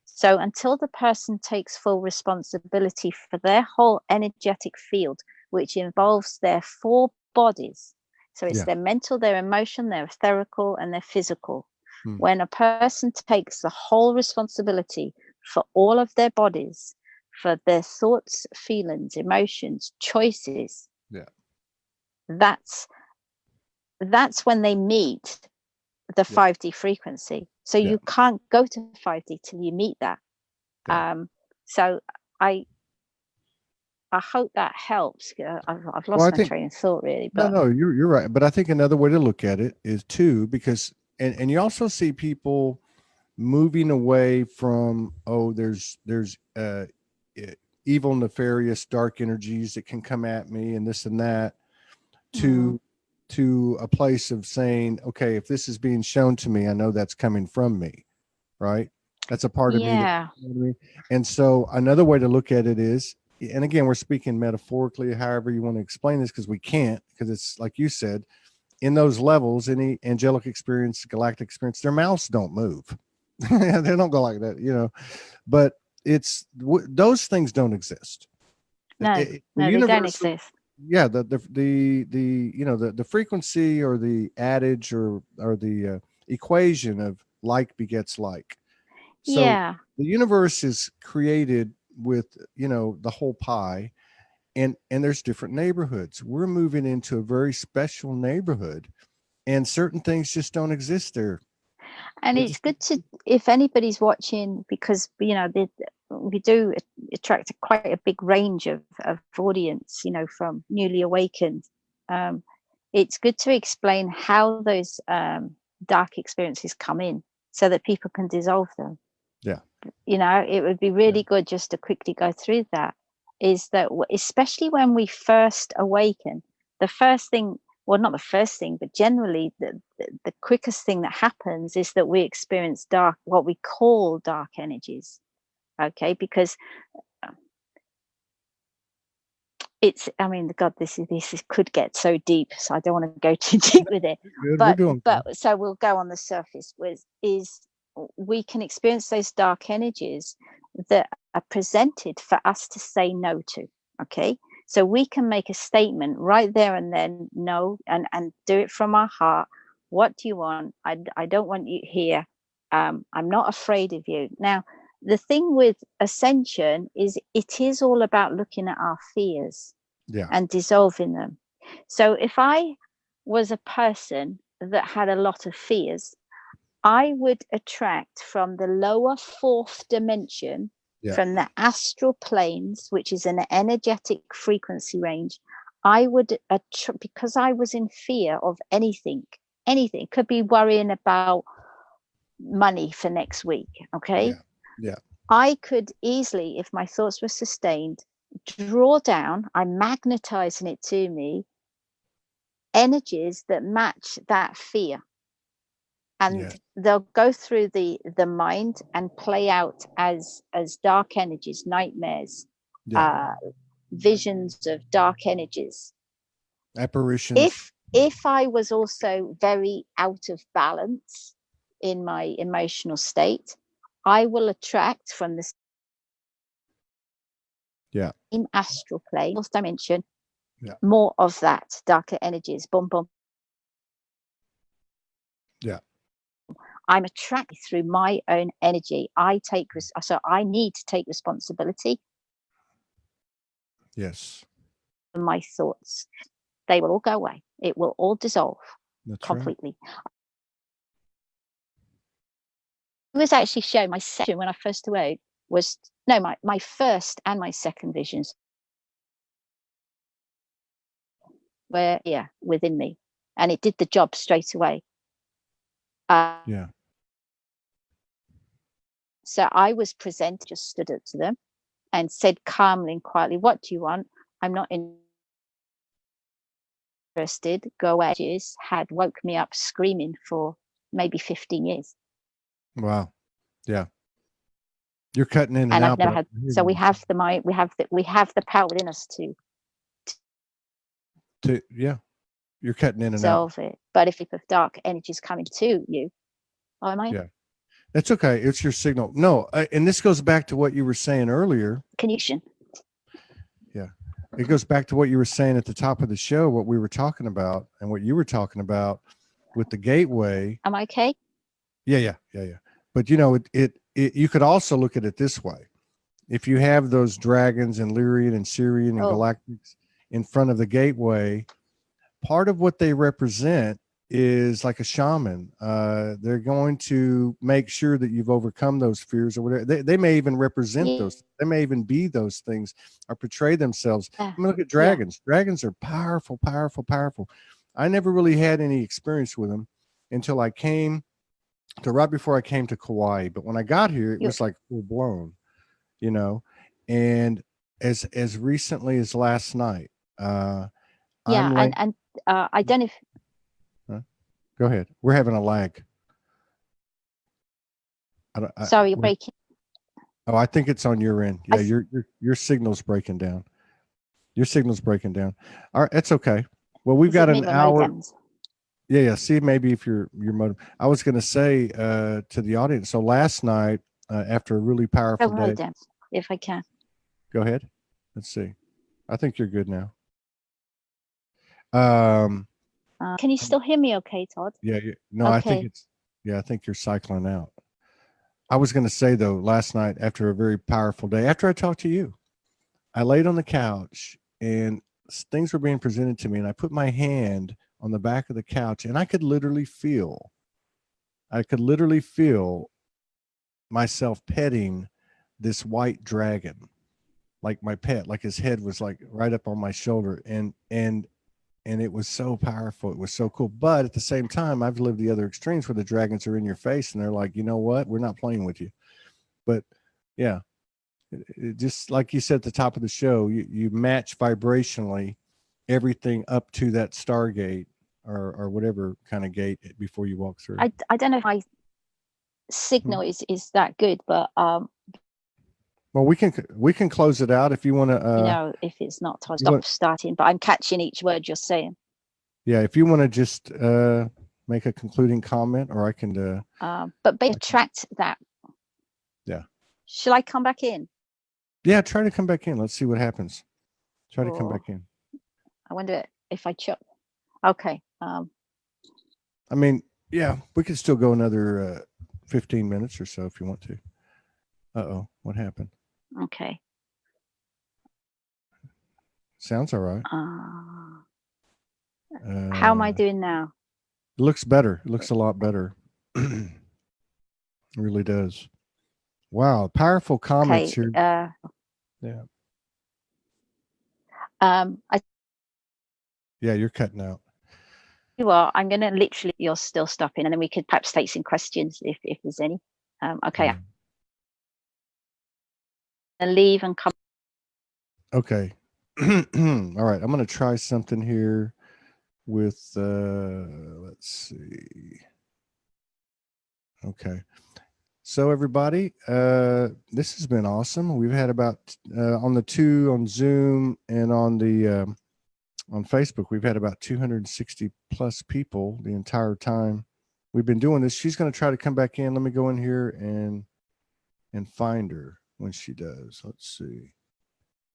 So until the person takes full responsibility for their whole energetic field, which involves their 4 bodies, so it's their mental, their emotion, their etherical, and their physical. When a person takes the whole responsibility for all of their bodies, for their thoughts, feelings, emotions, choices, that's when they meet the 5D frequency. So you can't go to 5D till you meet that. So I hope that helps. I've Well, lost I my think train of thought really, no, but no, you're right. But I think another way to look at it is too, because and you also see people moving away from, oh, there's evil, nefarious, dark energies that can come at me and this and that, to a place of saying, okay, if this is being shown to me, I know that's coming from me, right? That's a part of me that, yeah, you know what I mean? And so another way to look at it is, and again, we're speaking metaphorically, however you want to explain this, because we can't, because it's like you said, in those levels, any angelic experience, galactic experience, their mouths don't move. They don't go like that, you know, but those things don't exist. no, The they don't universe, exist. yeah, the you know, the frequency, or the adage, or the equation of like begets like. So Yeah. the universe is created with, you know, the whole pie, and there's different neighborhoods. We're moving into a very special neighborhood, and certain things just don't exist there. And They it's just, good to, if anybody's watching, because we do attract quite a big range of audience, from newly awakened. It's good to explain how those dark experiences come in, so that people can dissolve them. yeah, It would be really good just to quickly go through that. Is that especially when we first awaken, the first thing, well, not the first thing, but generally the quickest thing that happens is that we experience what we call dark energies. Okay, because God, this could get so deep, so I don't want to go too deep with it. good. We're But doing good. so we'll go on the surface. Is we can experience those dark energies that are presented for us to say no to. Okay, so we can make a statement right there and then, no, and do it from our heart. What do you want? I don't want you here. I'm not afraid of you. Now, the thing with Ascension is it is all about looking at our fears Yeah, and dissolving them. So if I was a person that had a lot of fears, I would attract from the lower fourth dimension, yeah, from the astral planes, which is an energetic frequency range. I would, because I was in fear of anything, could be worrying about money for next week. Okay. yeah, I could easily, if my thoughts were sustained, draw down, I'm magnetizing it to me, energies that match that fear. And yeah, they'll go through the mind and play out as dark energies, nightmares, yeah. uh, visions of dark energies. Apparitions. If I was also very out of balance in my emotional state, I will attract from the Yeah, same astral plane, fourth dimension, yeah, more of that darker energies. Boom, boom. yeah. I'm attracted through my own energy. So I need to take responsibility Yes, for my thoughts. They will all go away. It will all dissolve that's right. completely. It was actually shown my second, when I first awoke, was no, my first and my second visions were within me, and it did the job straight away. Yeah, So I was present, just stood up to them and said calmly and quietly, "What do you want? I'm not interested. Go away." Had woke me up screaming for maybe 15 years. wow. Yeah, you're cutting in and And I've out, but never I had, can hear so we you. have the mind, we have the power within us to Yeah, you're cutting in and out. resolve it. But if dark energies coming to you, oh, am I? Yeah, that's okay. It's your signal. No, and this goes back to what you were saying earlier. Connection. Yeah, it goes back to what you were saying at the top of the show, what we were talking about, and what you were talking about with the gateway. Am I okay? Yeah. But you know, it you could also look at it this way. If you have those dragons and Lyrian and Syrian and Oh, Galactics in front of the gateway, part of what they represent is like a shaman. They're going to make sure that you've overcome those fears or whatever. They may even represent those. They may even be those things or portray themselves. I mean, look at dragons. Dragons are powerful, powerful, powerful. I never really had any experience with them until I came to right before I came to Kauai. But when I got here, it was like full blown, you know, and as recently as last night, I don't know if, go ahead. We're having a lag. Sorry, you're breaking. Oh, I think it's on your end. Yeah, your signal's breaking down. Your signal's breaking down. All right, that's okay. Well, we've got an hour. Yeah. See, maybe if your modem. I was going to say to the audience. So last night, after a really powerful day, if I can. Go ahead. Let's see. I think you're good now. Can you still hear me okay, Todd? Yeah. No, okay. I think you're cycling out. I was going to say though, last night after a very powerful day, after I talked to you, I laid on the couch and things were being presented to me, and I put my hand on the back of the couch, and I could literally feel myself petting this white dragon, like my pet, like his head was like right up on my shoulder, and it was so powerful. It was so cool. But at the same time, I've lived the other extremes where the dragons are in your face and they're like, you know what? We're not playing with you. But yeah, it just like you said at the top of the show, you match vibrationally everything up to that Stargate or whatever kind of gate before you walk through. I don't know if my signal is that good, but well, we can close it out if you want to. If it's not, stop starting. But I'm catching each word you're saying. Yeah, if you want to just make a concluding comment, or I can. But retract that. Yeah. Shall I come back in? Yeah, try to come back in. Let's see what happens. Try to come back in. I wonder if I chop. Okay. I mean, yeah, we could still go another 15 minutes or so if you want to. Uh-oh, what happened? Okay. Sounds all right. How am I doing now? It looks better. It looks a lot better. It really does. Wow, powerful comments here. Yeah. Yeah, you're cutting out. Well, I'm going to literally, you're still stopping, and then we could perhaps take some questions if there's any. Okay. And leave and come. Okay. All right. I'm going to try something here with, let's see. Okay. So everybody, this has been awesome. We've had about, on Zoom and on Facebook, we've had about 260 plus people the entire time we've been doing this. She's going to try to come back in. Let me go in here and find her when she does. Let's see.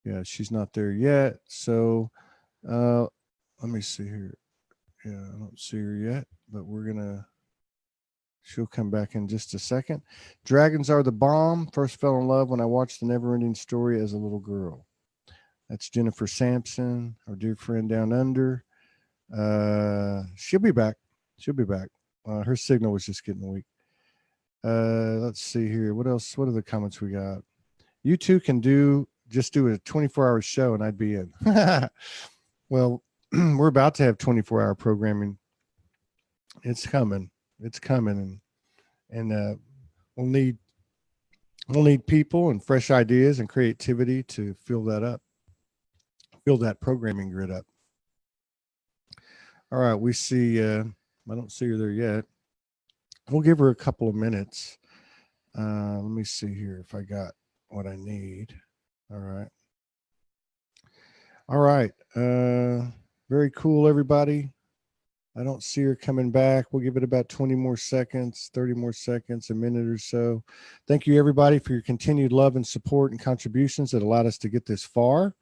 Yeah, she's not there yet. So let me see here. Yeah, I don't see her yet, but she'll come back in just a second. Dragons are the bomb. First fell in love when I watched The Never-Ending Story as a little girl. That's Jennifer Sampson, our dear friend down under. She'll be back. Her signal was just getting weak. Let's see here. What else? What are the comments we got? You two can just do a 24-hour show and I'd be in. Well, we're about to have 24-hour programming. It's coming. And we'll need people and fresh ideas and creativity to fill that programming grid up. All right, we see, I don't see her there yet. We'll give her a couple of minutes. Let me see here if I got what I need. All right. Very cool, everybody. I don't see her coming back. We'll give it about 20 more seconds, 30 more seconds, a minute or so. Thank you, everybody, for your continued love and support and contributions that allowed us to get this far.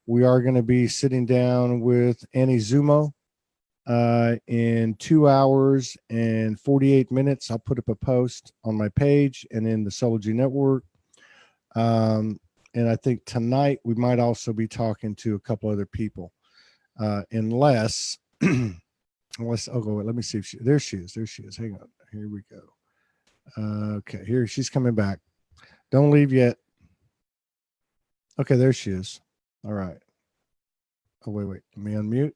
We are going to be sitting down with Annie Zumo in 2 hours and 48 minutes. I'll put up a post on my page and in the Soulogy Network. And I think tonight we might also be talking to a couple other people, unless Let me see if there she is. There she is. Hang on. Here we go. Okay, here she's coming back. Don't leave yet. Okay, there she is. All right. Oh, wait. Let me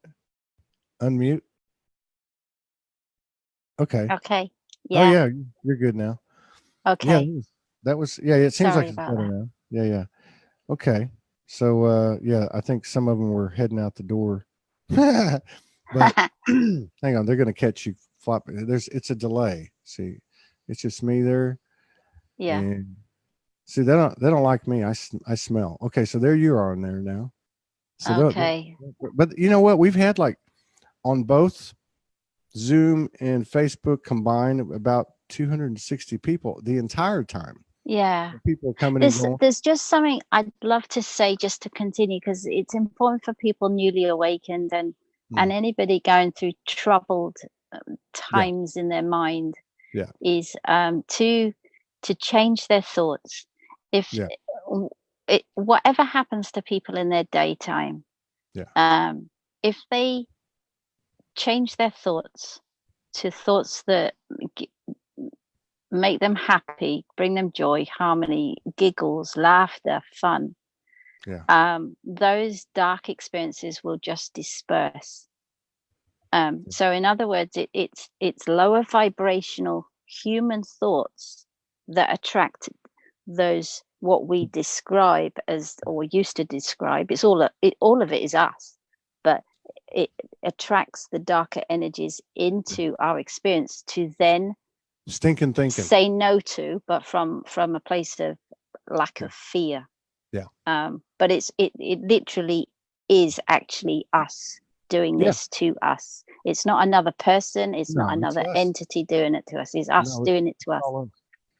unmute. Okay. Okay. Oh Yeah. yeah, you're good now. Yeah, Okay. that was yeah. It seems like Sorry it's about better that. now. Yeah. Okay. So yeah, I think some of them were heading out the door. But hang on, they're gonna catch you flopping. It's a delay. See, it's just me there. Yeah. And see, they don't like me. I smell. Okay, so there you are on there now. So Okay. but you know what? We've had like on both Zoom and Facebook combined about 260 people the entire time. Yeah. People coming and going. There's just something I'd love to say just to continue, because it's important for people newly awakened and anybody going through troubled times in their mind. Yeah. Is to change their thoughts. If whatever happens to people in their daytime, if they change their thoughts to thoughts that make them happy, bring them joy, harmony, giggles, laughter, fun, those dark experiences will just disperse. So in other words, it's lower vibrational human thoughts that attract those what we describe as, or used to describe, all of it is us, but it attracts the darker energies into our experience to then stinking thinking, say no to, but from a place of lack of fear. But it literally is actually us doing this to us. It's not another person, it's not another entity doing it to us, it's us doing it to us.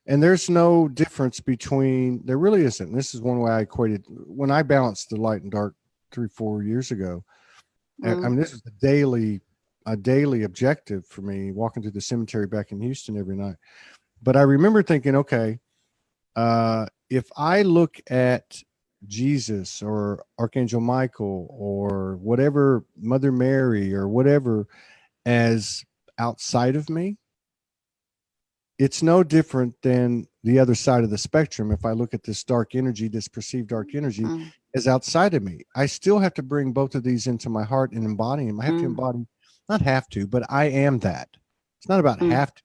And there's no difference between, there really isn't. This is one way I equated when I balanced the light and dark 3-4 years ago. I mean, this is a daily objective for me, walking to the cemetery back in Houston every night. But I remember thinking, okay, if I look at Jesus or Archangel Michael or whatever, Mother Mary or whatever, as outside of me, it's no different than the other side of the spectrum. If I look at this dark energy, this perceived dark energy as outside of me, I still have to bring both of these into my heart and embody them. I have to embody, not have to, but I am that. It's not about have to.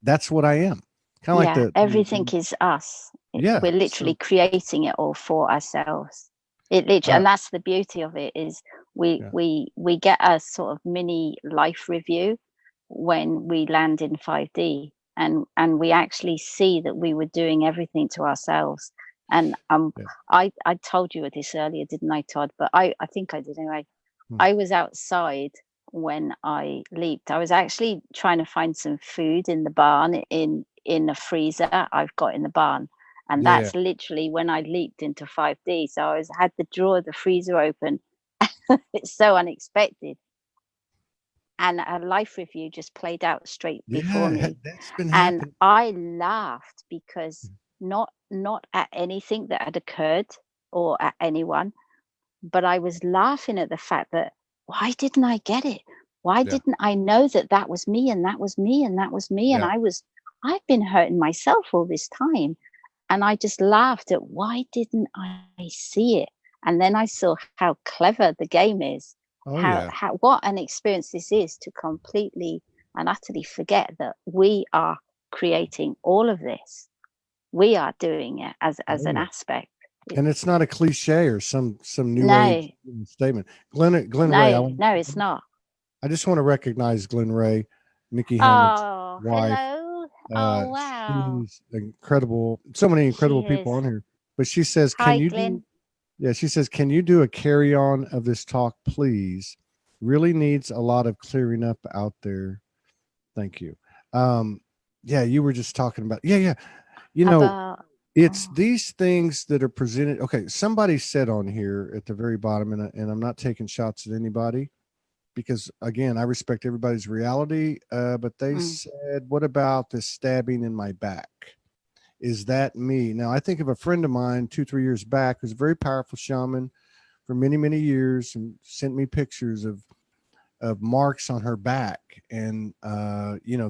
That's what I am. Kind of like everything is us. Yeah, we're literally creating it all for ourselves. It literally, and that's the beauty of it, is we get a sort of mini life review when we land in 5D, and we actually see that we were doing everything to ourselves. And I told you this earlier, didn't I, Todd? But I think I did anyway. I was outside when I leaped. I was actually trying to find some food in the barn, in a freezer I've got in the barn. And that's literally when I leaped into 5D. So I had the drawer of the freezer open. It's so unexpected. And a life review just played out straight before me. That's been and happening. I laughed because not at anything that had occurred or at anyone, but I was laughing at the fact that, why didn't I get it? Why didn't I know that was me, and that was me, and that was me? And I've been hurting myself all this time. And I just laughed at, why didn't I see it? And then I saw how clever the game is. How what an experience this is, to completely and utterly forget that we are creating all of this. We are doing it as an aspect. And it's not a cliche or some new age statement. Glenn Ray. No, it's not. I just want to recognize Glenn Ray, Nikki Hammett's wife. Hello. Oh, wow. She's incredible. So many incredible people on here. But she says, Hi, Glenn. She says, can you do a carry on of this talk, please? Really needs a lot of clearing up out there. Thank you. You were just talking about, you know, it's these things that are presented. Okay. Somebody said on here at the very bottom, and I'm not taking shots at anybody, because again, I respect everybody's reality. But they said, what about this stabbing in my back? Is that me? Now, I think of a friend of mine 2-3 years back who's a very powerful shaman for many, many years, and sent me pictures of marks on her back and,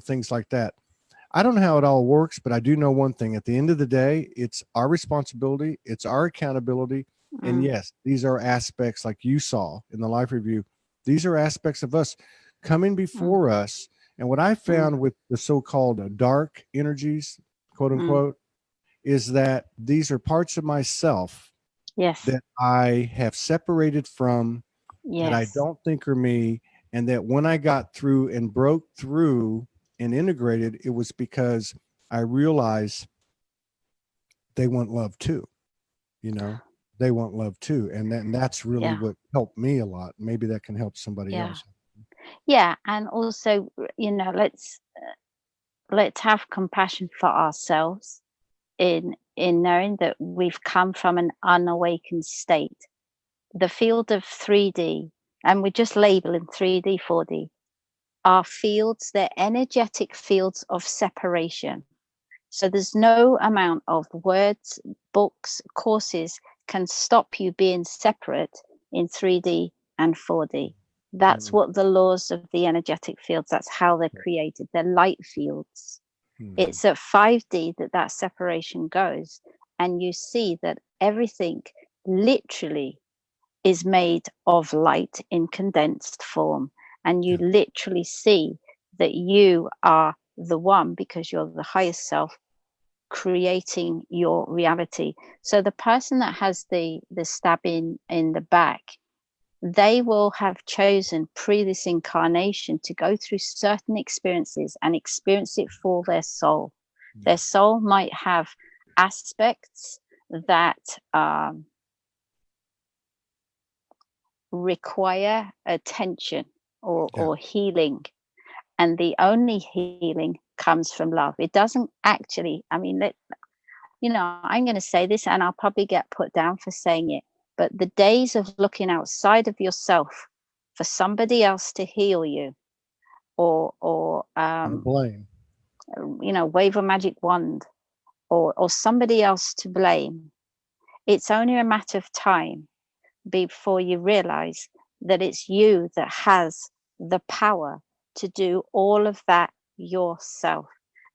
things like that. I don't know how it all works, but I do know one thing. At the end of the day, it's our responsibility. It's our accountability. And yes, these are aspects like you saw in the life review. These are aspects of us coming before us. And what I found with the so-called dark energies, quote unquote, is that these are parts of myself that I have separated from, that I don't think are me. And that when I got through and broke through and integrated, it was because I realized they want love too. They want love too. And that's really what helped me a lot. Maybe that can help somebody else. Yeah. And also, let's have compassion for ourselves in knowing that we've come from an unawakened state. The field of 3D, and we're just labeling 3D, 4D, are fields, they're energetic fields of separation. So there's no amount of words, books, courses can stop you being separate in 3D and 4D. That's what the laws of the energetic fields, that's how they're created. They're light fields. It's at 5D that separation goes. And you see that everything literally is made of light in condensed form. And you literally see that you are the one, because you're the highest self, creating your reality. So the person that has the stabbing in the back, they will have chosen pre this incarnation to go through certain experiences and experience it for their soul. Their soul might have aspects that require attention or healing, and the only healing comes from love. It doesn't actually, I'm going to say this and I'll probably get put down for saying it, but the days of looking outside of yourself for somebody else to heal you or blame, wave a magic wand or somebody else to blame, it's only a matter of time before you realize that it's you that has the power to do all of that yourself.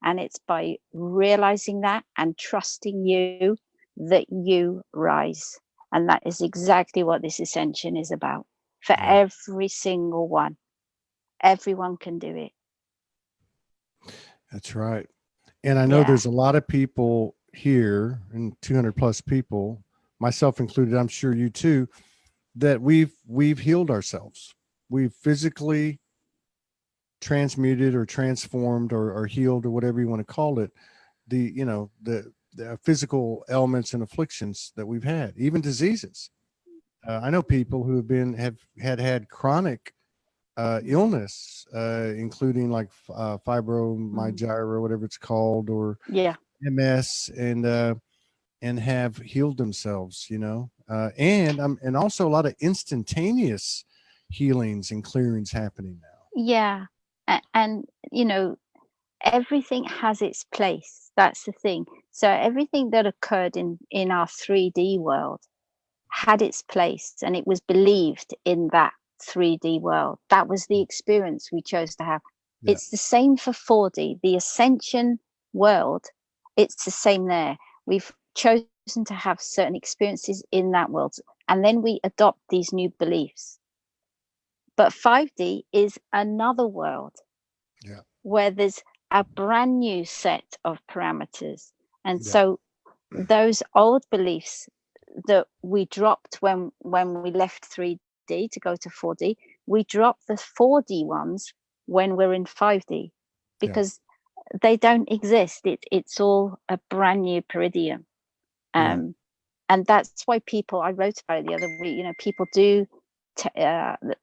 And it's by realizing that and trusting you that you rise. And that is exactly what this ascension is about for every single one. Everyone can do it. That's right. And I know there's a lot of people here, and 200 plus people, myself included, I'm sure you too, that we've healed ourselves. We've physically transmuted or transformed or healed, or whatever you want to call it, the physical ailments and afflictions that we've had, even diseases. I know people who have had chronic illness, including like fibromyalgia or whatever it's called, or MS, and have healed themselves, and also a lot of instantaneous healings and clearings happening now. And everything has its place. That's the thing. So everything that occurred in our 3D world had its place, and it was believed in that 3D world. That was the experience we chose to have. It's the same for 4D, the Ascension world. It's the same there. We've chosen to have certain experiences in that world, and then we adopt these new beliefs. But 5D is another world where there's a brand new set of parameters. And so those old beliefs that we dropped when we left 3D to go to 4D, we drop the 4D ones when we're in 5D, because they don't exist. It's all a brand new peridium. And that's why I wrote about it the other week, people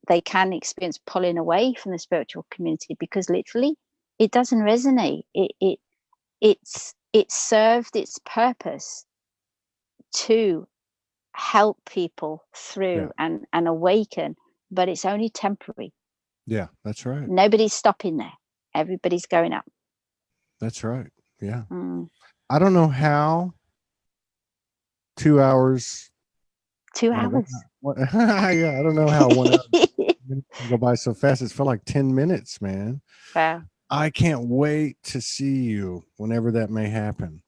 they can experience pulling away from the spiritual community, because literally it doesn't resonate. It served its purpose to help people through and awaken, but it's only temporary. Yeah, that's right. Nobody's stopping there. Everybody's going up. That's right. Yeah. I don't know how 2 hours. 2 hours. I don't know how 1 hour go by so fast. It's felt like 10 minutes, man. Wow. I can't wait to see you whenever that may happen.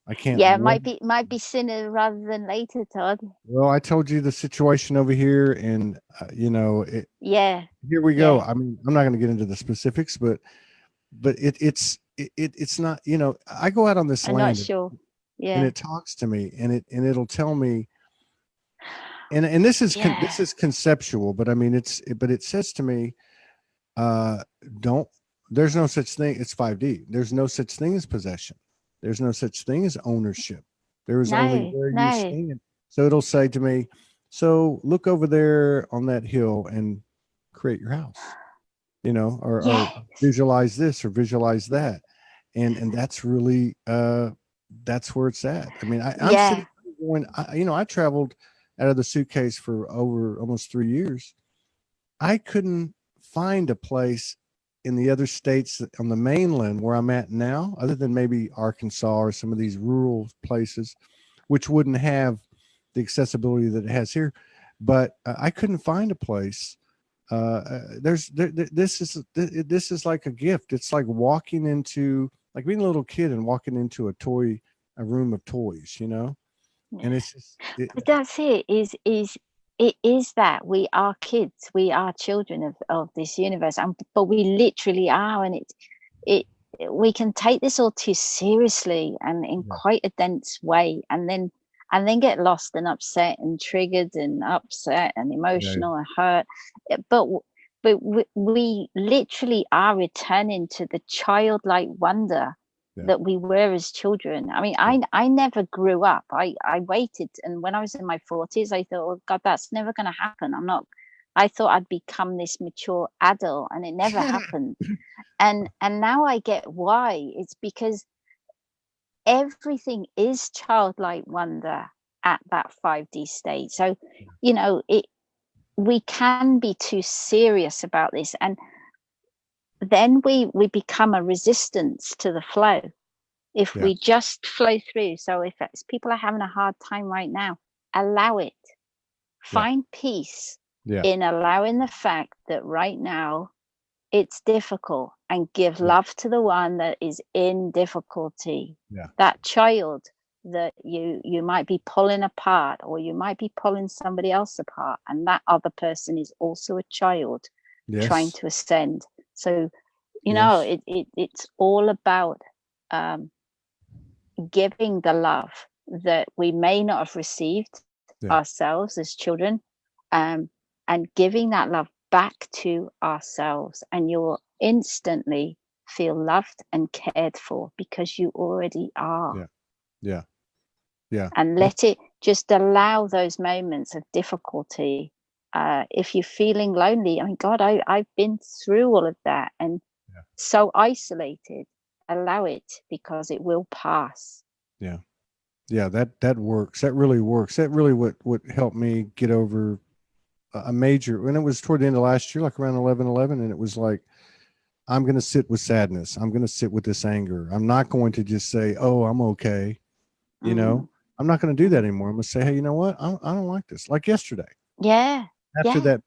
I can't Yeah, wait. might be sooner rather than later, Todd. Well, I told you the situation over here, and Yeah, here we go. yeah. I mean, I'm not going to get into the specifics, but it's not. I go out on this I'm not land, sure. and Yeah, it talks to me, and it'll tell me. And this is yeah. this is conceptual, but I mean, but it says to me, uh, don't. There's no such thing. It's 5D. There's no such thing as possession. There's no such thing as ownership. There is only No, where you no. stand. So it'll say to me, so look over there on that hill and create your house, or Yes. visualize this or visualize that. And that's really, that's where it's at. I mean, I'm Yeah. sitting going, I traveled out of the suitcase for over almost 3 years. I couldn't find a place in the other states on the mainland where I'm at now, other than maybe Arkansas or some of these rural places, which wouldn't have the accessibility that it has here. But I couldn't find a place. This is like a gift. It's like walking into, like being a little kid and walking into a room of toys, and Yeah. it's just, But that's it, it is that we are kids, we are children of this universe, and but we literally are, and it we can take this all too seriously and in yeah, quite a dense way, and then get lost and upset and triggered and upset and yeah, emotional and hurt. But we literally are returning to the childlike wonder yeah, that we were as children. I mean, yeah. I never grew up. I waited, and when I was in my 40s, I thought, oh God, that's never going to happen. I thought I'd become this mature adult, and it never happened. And now I get why. It's because everything is childlike wonder at that 5D state. So, we can be too serious about this, and then we become a resistance to the flow. If Yeah, we just flow through. So if people are having a hard time right now, allow it. yeah, Find peace yeah, in allowing the fact that right now it's difficult, and give yeah, love to the one that is in difficulty. yeah. That child that you might be pulling apart, or you might be pulling somebody else apart, and that other person is also a child trying Yes, to ascend. So yes, it's all about um, giving the love that we may not have received yeah, ourselves as children, um, and giving that love back to ourselves, and you will instantly feel loved and cared for, because you already are. yeah, yeah, yeah. And That, let it just allow those moments of difficulty. If you're feeling lonely, I mean, God, I've been through all of that, and yeah, so isolated. Allow it, because it will pass. yeah, yeah. That works. That really works. That really what helped me get over a major. When it was toward the end of last year, like around 11/11, and it was like, I'm going to sit with sadness. I'm going to sit with this anger. I'm not going to just say, "Oh, I'm okay." You know, Mm, I'm not going to do that mm. anymore. I'm going to say, "Hey, you know what? I don't like this." Like yesterday, Yeah, yeah,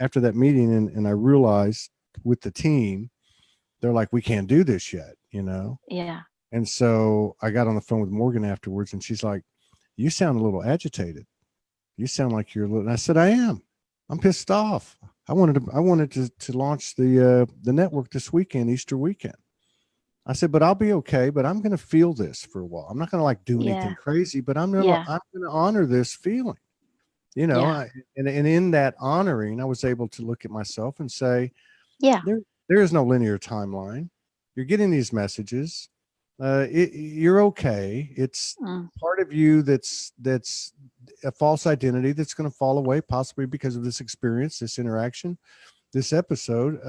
after that meeting, and I realized with the team, they're like, "We can't do this yet," yeah, And so I got on the phone with Morgan afterwards, and she's like, "You sound a little agitated. You sound like you're a little." And I said, "I am. I'm pissed off. I wanted to launch the network this weekend, Easter weekend." I said, "But I'll be okay. But I'm going to feel this for a while. I'm not going to like do anything yeah, crazy, but yeah, I'm going to honor this feeling." yeah, And in that honoring, I was able to look at myself and say, yeah. there is no linear timeline. You're getting these messages. You're okay. It's Mm, part of you that's a false identity that's going to fall away, possibly because of this experience, this interaction, this episode.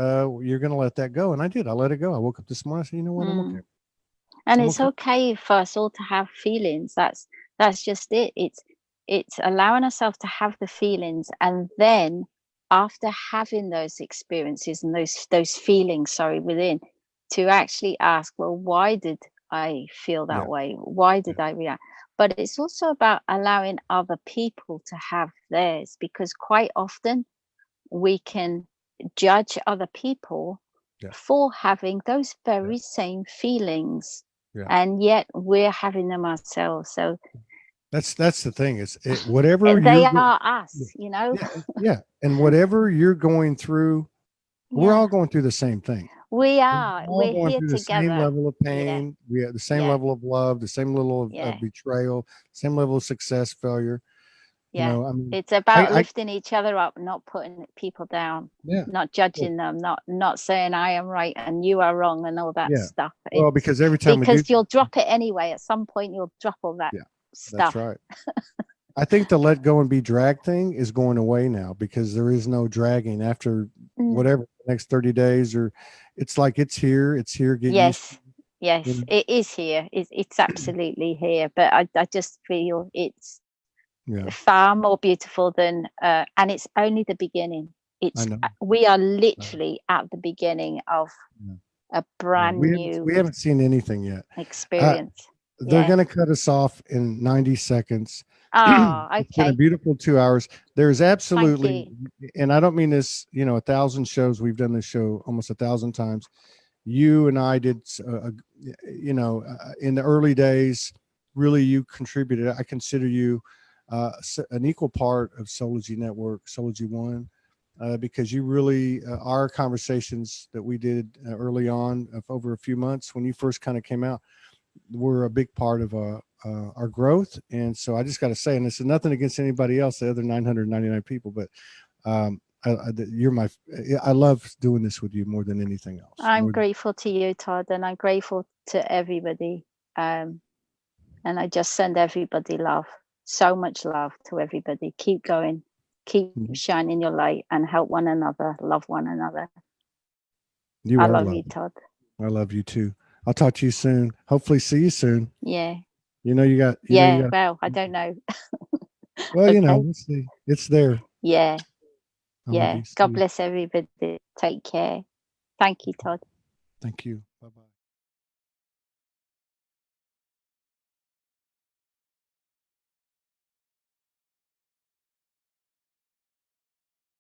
You're going to let that go, and I did. I let it go. I woke up this morning. I said, "You know what? I'm okay. mm. And I'm it's okay." okay for us all to have feelings. That's just it. It's allowing ourselves to have the feelings, and then after having those experiences and those feelings, sorry, within, to actually ask, well, why did I feel that Yeah, way? Why yeah, did I react? But it's also about allowing other people to have theirs, because quite often we can judge other people Yeah. for having those very same feelings, Yeah. and yet we're having them ourselves. So that's the thing. It's whatever they you're are us, you know. yeah, and whatever you're going through, we're all going through the same thing. We are. We're all We're going here through the together. same level of pain. We have the same level of love, the same level of betrayal, same level of success, failure. You know, I mean, it's about lifting each other up, not putting people down, not judging them, not saying I am right and you are wrong and all that stuff. Well, because every time you'll drop it anyway. At some point, you'll drop all that stuff. That's right. I think the let go and be dragged thing is going away now, because there is no dragging after whatever the next 30 days, or it's like it's here. Get used to it. Yes, it is here. It's absolutely here. But I just feel it's far more beautiful than, and it's only the beginning. We are literally at the beginning of a brand new. We haven't seen anything yet. Experience. They're going to cut us off in 90 seconds. Oh, okay. It's been a beautiful 2 hours. There's absolutely, and I don't mean this, 1,000 shows. We've done this show almost 1,000 times. You and I did, in the early days, really you contributed. I consider you an equal part of Soulogy Network, Soulogy.One, because you really, our conversations that we did early on of over a few months when you first kind of came out, were a big part of our growth. And so I just got to say, and this is nothing against anybody else, the other 999 people, but I love doing this with you more than anything else. I'm grateful to you, Todd, and I'm grateful to everybody. And I just send everybody love, so much love to everybody. Keep going, keep shining your light, and help one another, love one another. I love you, Todd. I love you too. I'll talk to you soon. Hopefully see you soon. Yeah. Well, I don't know. Well, we'll see. It's there. Yeah. God bless everybody. Take care. Thank you, Todd. Thank you.